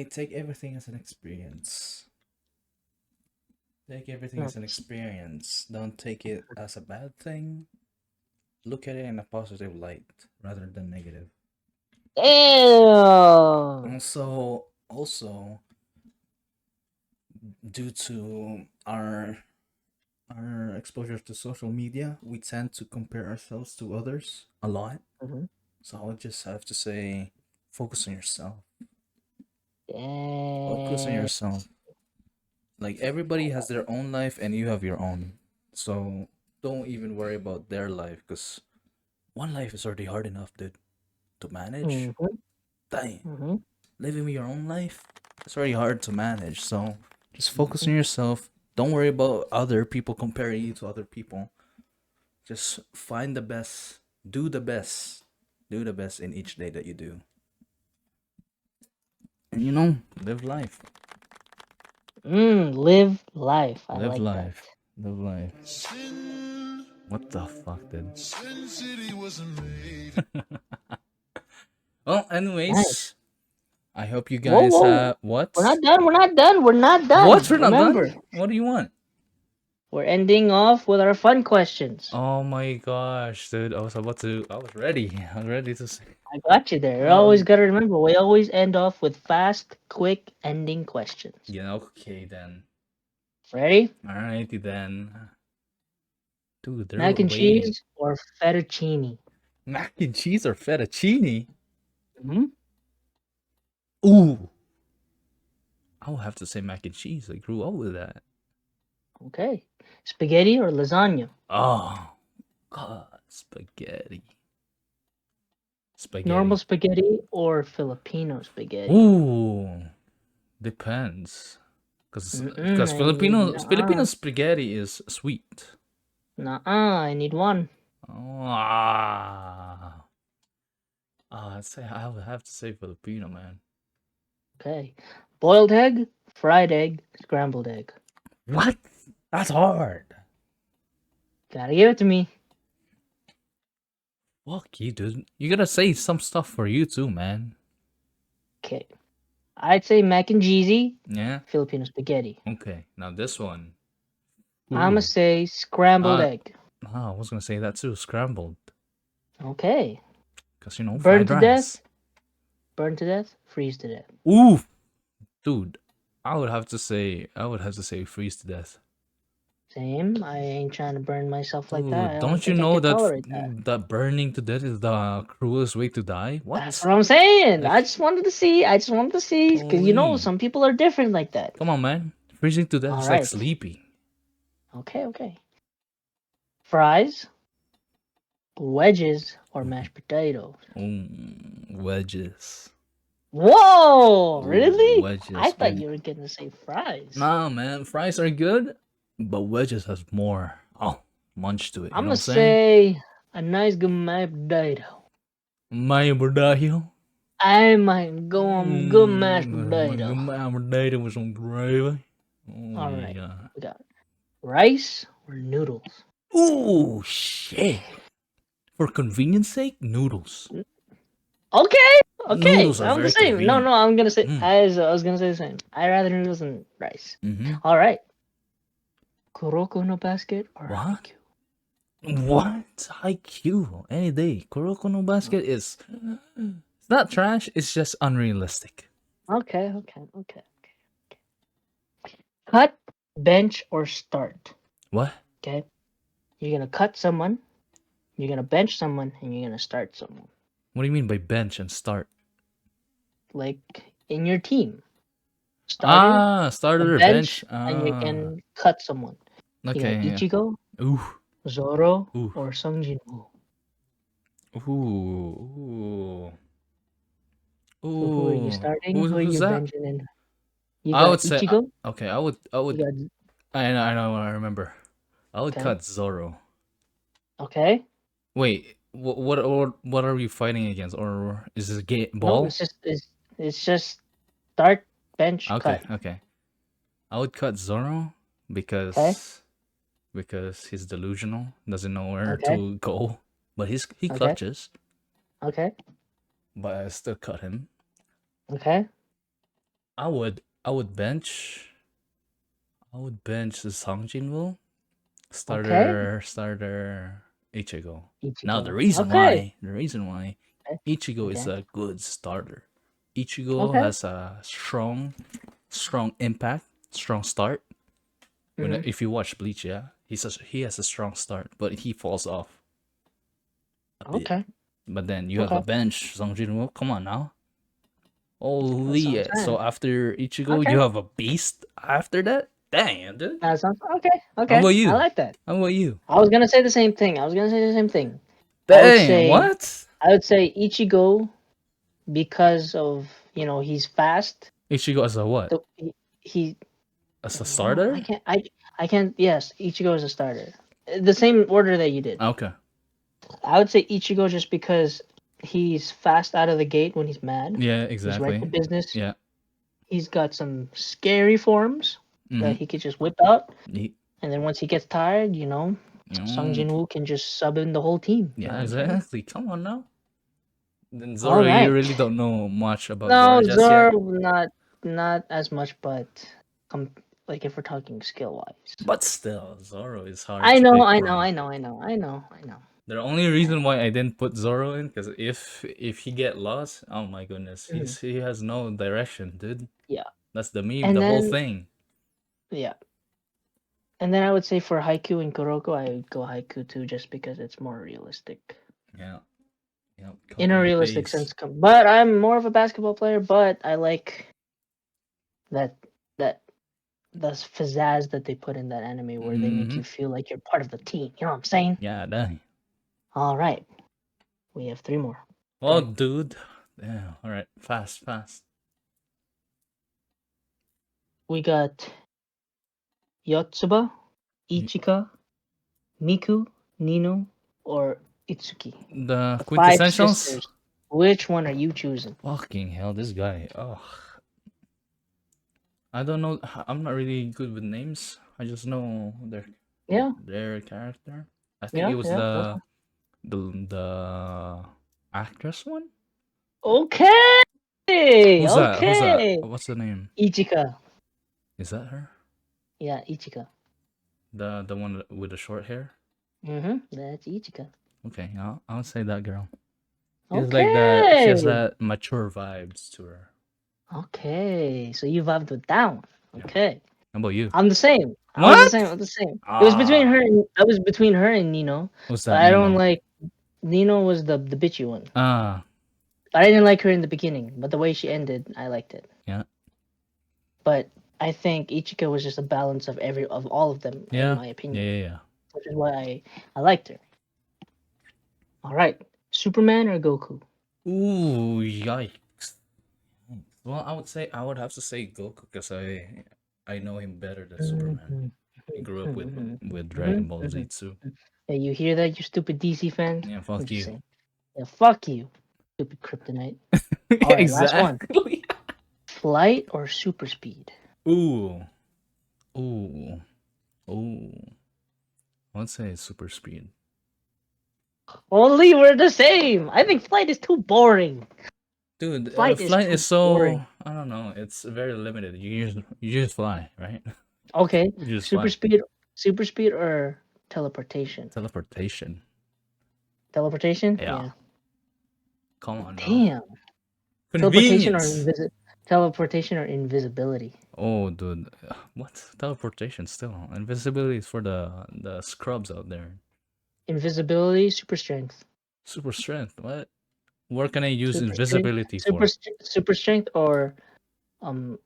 S1: take everything as an experience. Take everything as an experience. Don't take it as a bad thing. Look at it in a positive light rather than negative.
S2: Ew.
S1: Also, due to our exposure to social media, we tend to compare ourselves to others a lot. So I would just have to say, focus on yourself. Focus on yourself. Like, everybody has their own life and you have your own. So don't even worry about their life, because one life is already hard enough, dude, to manage. Dang. Living your own life, it's already hard to manage. So just focus on yourself. Don't worry about other people comparing you to other people. Just find the best. Do the best. Do the best in each day that you do. And live life.
S2: Live life. I
S1: Live
S2: like
S1: life. Live life. What the fuck, dude? Well, anyways,
S2: Nice.
S1: I hope you
S2: that. Whoa,
S1: guys
S2: whoa.
S1: what?
S2: We're not done. We're not done. We're not done.
S1: What? We're not
S2: Remember,
S1: done? What do you want?
S2: we're ending off with our fun questions.
S1: Oh my gosh, dude! I was ready. I was ready to say.
S2: I got you there. You always gotta remember, we always end off with fast, quick ending questions.
S1: Yeah. Okay then.
S2: Ready?
S1: Alrighty then. Dude, they're
S2: Mac and
S1: waiting.
S2: cheese or fettuccine?
S1: Mac and cheese or fettuccine?
S2: Mm-hmm.
S1: Ooh. I'll have to say mac and cheese. I grew up with that.
S2: Okay. Spaghetti or lasagna?
S1: Oh, God, spaghetti. Spaghetti.
S2: Normal spaghetti or Filipino spaghetti?
S1: Ooh, depends. Because Filipino spaghetti is sweet.
S2: I need one.
S1: Ah. I'd say I would have to say Filipino, man.
S2: Okay. Boiled egg, fried egg, scrambled egg.
S1: What? That's hard.
S2: Gotta give it to me.
S1: Fuck you, dude. You gotta say some stuff for you too, man.
S2: Okay. I'd say mac and cheesy,
S1: Yeah.
S2: Filipino spaghetti.
S1: Okay. Now this one.
S2: I'ma
S1: Ooh.
S2: say scrambled
S1: Uh,
S2: egg.
S1: I was gonna say that too. Scrambled,
S2: Okay.
S1: cause you know
S2: Burned
S1: fried
S2: to
S1: rice.
S2: death, burn to death, freeze to death.
S1: Ooh, dude. I would have to say freeze to death.
S2: Same. I ain't trying to burn myself like that. I
S1: Dude,
S2: don't
S1: don't you
S2: think I
S1: know
S2: could
S1: that
S2: tolerate that.
S1: that burning to death is the cruelest way to die?
S2: That's
S1: What?
S2: what I'm saying. I
S1: Like,
S2: just wanted to see. I just wanted to see because
S1: holy.
S2: some people are different like that.
S1: Come on, man. Freezing to death
S2: All
S1: is like
S2: right.
S1: sleeping.
S2: Okay. Fries, wedges, or mashed potatoes.
S1: Wedges.
S2: Whoa!
S1: Ooh,
S2: Really?
S1: wedges,
S2: I thought
S1: baby.
S2: you were gonna say fries.
S1: Nah, man. Fries are good, but wedges has more munch to it. You
S2: I'm
S1: know what
S2: gonna
S1: I'm saying?
S2: say a nice good mashed potato.
S1: My burrito.
S2: I might go on good mashed potato.
S1: My potato with some gravy. Oh
S2: All right.
S1: yeah.
S2: We got rice or noodles.
S1: Ooh shit. For convenience sake, noodles.
S2: Okay.
S1: Noodles are
S2: I'm the
S1: very
S2: same. No,
S1: convenient.
S2: I'm gonna say.
S1: Mm.
S2: I was gonna say the same. I rather noodles than rice.
S1: Mm-hmm.
S2: All right. Kuroko no basket or
S1: What?
S2: Haikyuu?
S1: What? IQ any day. Kuroko no Basket is it's not trash. It's just unrealistic.
S2: Okay. Cut, bench, or start.
S1: What?
S2: Okay. You're gonna cut someone. You're gonna bench someone, and you're gonna start someone.
S1: What do you mean by bench and start?
S2: Like in your team. Starter,
S1: Starter
S2: a
S1: or
S2: bench,
S1: bench.
S2: and you can cut someone. You got
S1: Okay. Yeah.
S2: Ichigo,
S1: Ooh.
S2: Zoro,
S1: Ooh.
S2: or Sung Jin-woo.
S1: Ooh.
S2: So who are you
S1: Ooh.
S2: starting? Who are
S1: Who's
S2: you
S1: that?
S2: benching in? You
S1: I
S2: got
S1: would say
S2: Ichigo.
S1: okay.
S2: You got
S1: I know. I remember. I would
S2: okay.
S1: cut Zoro.
S2: Okay.
S1: Wait. What are we fighting against? Or is this a game
S2: No,
S1: ball?
S2: it's just start, bench,
S1: Okay.
S2: cut.
S1: Okay. I would cut Zoro
S2: Okay.
S1: because he's delusional, doesn't know where
S2: Okay.
S1: to go, but he
S2: Okay.
S1: clutches.
S2: Okay.
S1: But I still cut him.
S2: Okay.
S1: I would bench the Song Jinwoo.
S2: Okay.
S1: Starter Ichigo.
S2: Ichigo.
S1: Now the reason why
S2: Okay.
S1: Ichigo is
S2: Okay.
S1: a good starter. Ichigo
S2: Okay.
S1: has a strong impact, strong start.
S2: Mhm.
S1: If you watch Bleach, yeah, he has a strong start, but he falls off a bit.
S2: Okay.
S1: But then you have a
S2: Okay.
S1: bench, Song Jinwoo. Come on now.
S2: That's what
S1: Holy
S2: I'm
S1: so
S2: saying.
S1: after Ichigo,
S2: Okay.
S1: you have a beast after that? Damn, dude.
S2: That sounds okay.
S1: How
S2: Okay.
S1: about
S2: I
S1: you?
S2: like that.
S1: How about you?
S2: I was gonna say the same thing. I would
S1: Damn, what?
S2: say Ichigo because of he's fast.
S1: Ichigo as a what?
S2: He
S1: As a
S2: well,
S1: starter?
S2: I can't. Yes, Ichigo is a starter. The same order that you did.
S1: Okay.
S2: I would say Ichigo just because he's fast out of the gate when he's mad.
S1: Yeah,
S2: He's right
S1: exactly.
S2: to business.
S1: Yeah.
S2: He's got some scary forms
S1: Mm-hmm.
S2: that he could just whip out.
S1: He,
S2: And then once he gets tired, Sung Jin-woo can just sub in the whole team. You know
S1: yeah,
S2: what I'm saying?
S1: exactly. Come on now. Then
S2: All
S1: Zoro, you
S2: right.
S1: really don't know much about
S2: No,
S1: Zoro just yet.
S2: Zoro, not as much, but like if we're talking skill wise.
S1: But still, Zoro is hard
S2: I
S1: to
S2: know.
S1: pick from. The only reason why I didn't put Zoro in, because if he get lost, oh my goodness, he has no direction, dude.
S2: Yeah.
S1: That's the meme,
S2: And
S1: the whole
S2: then
S1: thing.
S2: yeah. And then I would say for Haikyuu and Kuroko, I would go Haikyuu too, just because it's more realistic.
S1: Yeah. Yeah.
S2: In a realistic sense, but I'm more of a basketball player. But I like that the pizzazz that they put in that anime, where they make you feel like you're part of the team. You know what I'm saying?
S1: Yeah, dang.
S2: All right, we have 3 more.
S1: Oh,
S2: Okay.
S1: dude. Yeah. All right. Fast.
S2: We got Yotsuba, Ichika, Miku, Nino, or Itsuki.
S1: The
S2: The 5
S1: quintessentials.
S2: sisters. Which one are you choosing?
S1: Fucking hell, this guy. Oh, I don't know. I'm not really good with names. I just know
S2: Yeah,
S1: their character. I think
S2: yeah,
S1: it was
S2: yeah. That's
S1: the actress one.
S2: okay.
S1: Who's that? Who's that?
S2: Okay.
S1: What's the name?
S2: Ichika.
S1: Is that her?
S2: Yeah, Ichika.
S1: The one with the short hair?
S2: That's Ichika.
S1: Okay, I'll say that girl. She's like that. She
S2: Okay.
S1: has that mature vibes to her.
S2: Okay. So you vibed with that one.
S1: Yeah.
S2: Okay.
S1: How about you?
S2: I'm the same. I was the
S1: What?
S2: same. I'm the same. It was between her. I was between her and Nino,
S1: What's
S2: but
S1: that,
S2: I don't
S1: Nino?
S2: like. Nino was the bitchy one,
S1: Ah,
S2: but I didn't like her in the beginning. But the way she ended, I liked it.
S1: yeah,
S2: But I think Ichika was just a balance of all of them, in
S1: yeah,
S2: my
S1: yeah,
S2: opinion,
S1: yeah.
S2: which is why I liked her. All right, Superman or Goku?
S1: Ooh, yikes. Well, I would have to say Goku because I know him better than Superman.
S2: Mhm,
S1: I grew up with
S2: mhm,
S1: Dragon Ball Z
S2: mhm.
S1: too.
S2: Yeah, you hear that, you stupid DC fans?
S1: Yeah,
S2: I'm
S1: fuck
S2: just
S1: you.
S2: saying. Yeah, fuck you, stupid kryptonite. All right, last one.
S1: Exactly.
S2: Flight or super speed?
S1: Ooh, ooh, ooh. Let's say super speed.
S2: Only we're the same. I think flight is too boring.
S1: Dude,
S2: Flight is
S1: flight is
S2: too boring.
S1: so I don't know. It's very limited. You just fly, right?
S2: Okay,
S1: You just
S2: super
S1: fly.
S2: speed, super speed or teleportation?
S1: Teleportation.
S2: Teleportation?
S1: Yeah.
S2: Yeah.
S1: Come on now.
S2: Damn. Teleportation or
S1: Convenience.
S2: teleportation or invisibility?
S1: Oh, dude. What? Teleportation still. Invisibility is for the scrubs out there.
S2: Invisibility, super strength.
S1: Super strength. What? What can I use
S2: Super strength,
S1: invisibility for?
S2: super strength or um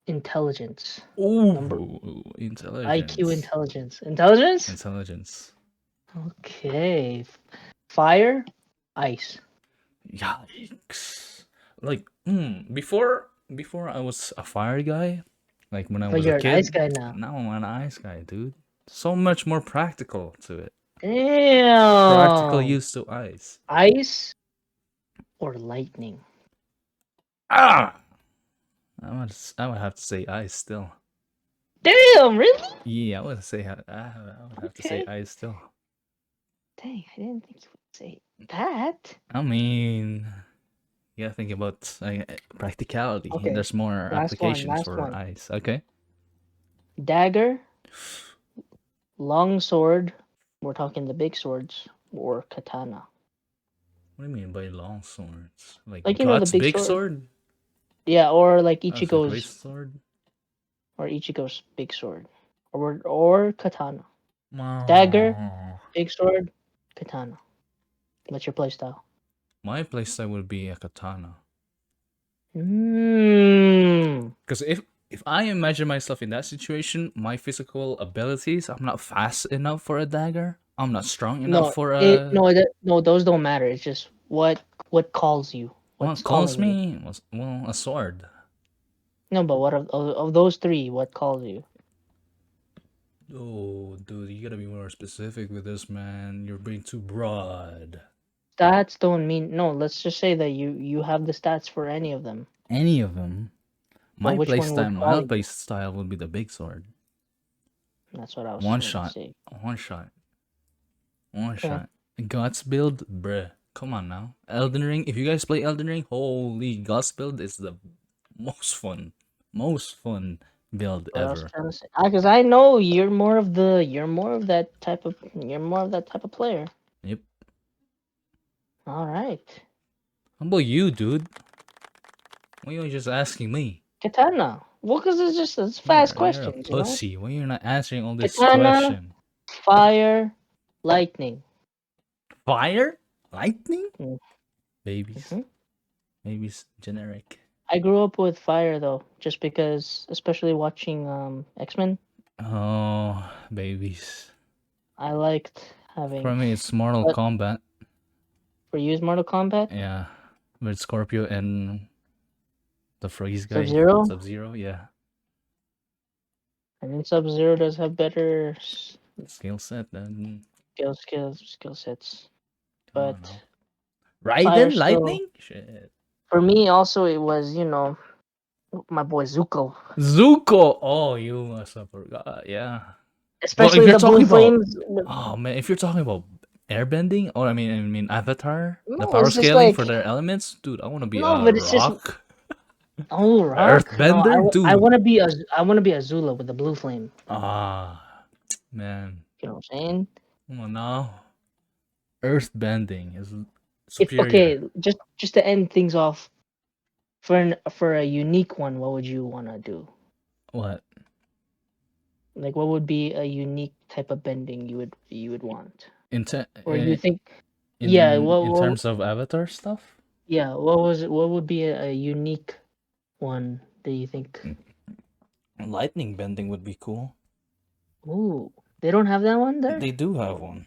S2: intelligence. Number
S1: Ooh,
S2: IQ
S1: intelligence.
S2: intelligence. Intelligence?
S1: Intelligence.
S2: Okay. Fire, ice.
S1: Yikes. Like, before I was a fire guy, like when I
S2: But
S1: was a
S2: you're an ice
S1: kid,
S2: guy now.
S1: now I'm an ice guy, dude. So much more practical to it. Practical
S2: Damn.
S1: use to ice.
S2: Ice or lightning?
S1: Ah! I would have to say ice still.
S2: Damn, really?
S1: Yeah, I would have to say
S2: Okay.
S1: ice still.
S2: Dang, I didn't think you would say that.
S1: I mean, you gotta think about practicality.
S2: Okay.
S1: There's more
S2: Last one,
S1: applications
S2: last
S1: for
S2: one.
S1: ice. Okay.
S2: Dagger, long sword. We're talking the big swords, or katana.
S1: What do you mean by long swords? Like
S2: Like, you know, the
S1: God's
S2: big
S1: big
S2: sword.
S1: sword?
S2: Yeah, or like
S1: That's a great sword.
S2: Ichigo's big sword, or katana. Dagger,
S1: Wow.
S2: big sword, katana. What's your playstyle?
S1: My playstyle would be a katana.
S2: Mmm.
S1: Because if I imagine myself in that situation, my physical abilities, I'm not fast enough for a dagger. I'm not strong enough
S2: No,
S1: for a.
S2: no, those don't matter. It's just what calls you.
S1: What
S2: What's
S1: calls
S2: calling you?
S1: me? Well, a sword.
S2: No, but what of those three? What calls you?
S1: Oh, dude, you gotta be more specific with this, man. You're being too broad.
S2: Stats don't mean no. Let's just say that you have the stats for any of them.
S1: Any of them.
S2: But
S1: My
S2: which one would
S1: playstyle, my
S2: call you?
S1: playstyle would be the big sword.
S2: That's what I was
S1: One
S2: trying to
S1: shot.
S2: say.
S1: One shot. One
S2: Okay.
S1: shot. God's build, bruh. Come on now. Elden Ring. If you guys play Elden Ring, holy God's build is the most fun build
S2: What I was
S1: ever.
S2: trying to say. Because I know you're more of that type of player.
S1: Yep.
S2: All right.
S1: How about you, dude? Why are you just asking me?
S2: Katana. Well, because it's fast
S1: You're a
S2: questions, you know.
S1: pussy. Why you're not answering all this
S2: Katana,
S1: question?
S2: fire, lightning.
S1: Fire? Lightning?
S2: Mm-hmm.
S1: Babies. Babies. Generic.
S2: I grew up with fire though, just because, especially watching X-Men,
S1: Oh, babies.
S2: I liked having.
S1: For me, it's Mortal
S2: But
S1: Kombat.
S2: for you, is Mortal Kombat,
S1: Yeah. With Scorpio and the freeze guy.
S2: Sub-Zero.
S1: Sub-Zero, yeah.
S2: I mean, Sub-Zero does have better
S1: Skill set then.
S2: skill sets,
S1: Come on
S2: but
S1: now. Raiden,
S2: Still.
S1: Lightning? Shit.
S2: For me, also, it was, my boy Zuko.
S1: Zuko! Oh, you must have forgot. Yeah.
S2: Especially
S1: you're
S2: the blue
S1: talking about-
S2: flames.
S1: Oh man, if you're talking about airbending, or I mean Avatar, the
S2: No,
S1: power
S2: it's just
S1: scaling
S2: like,
S1: for their elements, dude, I want to be
S2: no,
S1: a
S2: but it's just,
S1: rock.
S2: oh, rock. No,
S1: Earthbender,
S2: I
S1: dude.
S2: want to be Azula with the blue flame.
S1: Ah, man.
S2: You know what I'm saying?
S1: Come on now. Earthbending is
S2: If
S1: superior.
S2: okay, just to end things off, for a unique one, what would you want to do?
S1: What?
S2: Like, what would be a unique type of bending you would want,
S1: In,
S2: or you think?
S1: in,
S2: Yeah,
S1: in terms of Avatar stuff?
S2: yeah, what would be a unique one that you think?
S1: Lightning bending would be cool.
S2: Ooh, they don't have that one there.
S1: They do have one.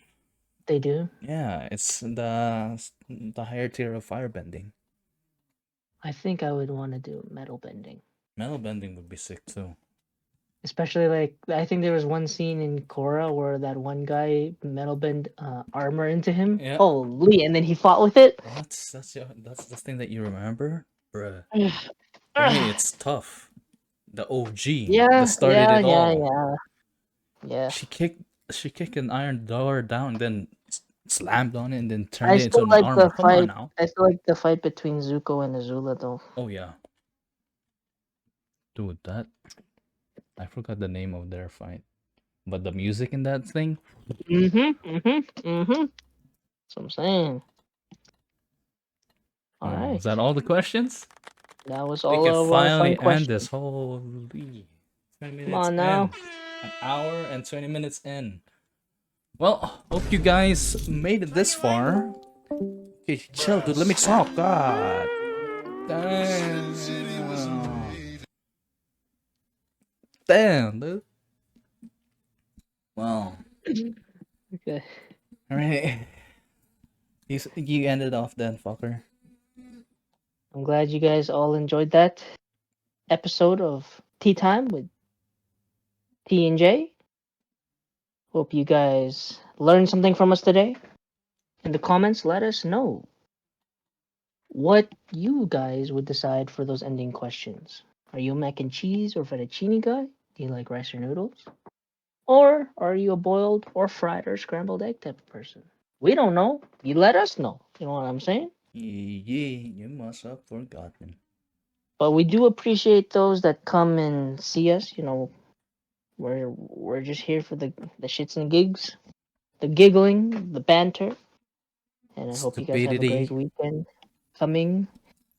S2: They do.
S1: Yeah, it's the higher tier of fire bending.
S2: I think I would want to do metal bending.
S1: Metal bending would be sick too.
S2: Especially like I think there was one scene in Korra where that one guy metal bend armor into him.
S1: Yeah.
S2: Holy! And then he fought with it.
S1: What? That's the thing that you remember, bruh.
S2: Ugh.
S1: For me, it's tough. The OG
S2: Yeah,
S1: that started it all.
S2: yeah.
S1: She kicked an iron door down, then slammed on it, and then turned
S2: I
S1: it into
S2: still
S1: an
S2: like
S1: armor.
S2: the
S1: Come on
S2: fight.
S1: now.
S2: I still like the fight between Zuko and Azula though.
S1: Oh yeah, dude, that I forgot the name of their fight, but the music in that thing.
S2: That's what I'm saying. All right,
S1: Is that all the questions?
S2: that was
S1: We
S2: all
S1: can
S2: of our
S1: finally
S2: fun
S1: end
S2: questions.
S1: this. Holy, 20 minutes
S2: on
S1: in.
S2: now.
S1: An hour and 20 minutes in. Well, hope you guys made it this far. Okay, chill, dude. Let me talk. God. Damn. Damn, dude. Well,
S2: Okay.
S1: all right. You ended off then, fucker.
S2: I'm glad you guys all enjoyed that episode of Tea Time with T and J. Hope you guys learned something from us today. In the comments, let us know what you guys would decide for those ending questions. Are you a mac and cheese or fettuccine guy? Do you like rice or noodles? Or are you a boiled or fried or scrambled egg type of person? We don't know. You let us know. You know what I'm saying?
S1: Yeah, you must have forgotten.
S2: But we do appreciate those that come and see us. You know, we're just here for the shits and gigs, the giggling, the banter, and I hope you guys have a great
S1: Stupidity.
S2: weekend coming.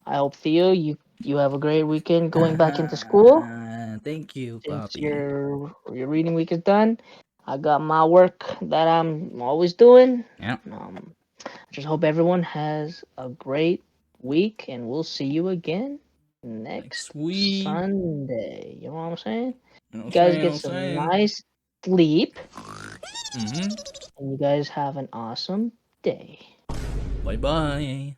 S2: I hope Theo, you have a great weekend going back into school.
S1: Thank you,
S2: Since
S1: Poppy.
S2: your reading week is done, I got my work that I'm always doing.
S1: Yeah.
S2: I just hope everyone has a great week, and we'll see you again next
S1: week.
S2: Sunday. You know what I'm saying?
S1: You know
S2: You guys get
S1: what
S2: some
S1: I'm saying?
S2: nice sleep,
S1: Mm-hmm.
S2: and you guys have an awesome day.
S1: Bye bye.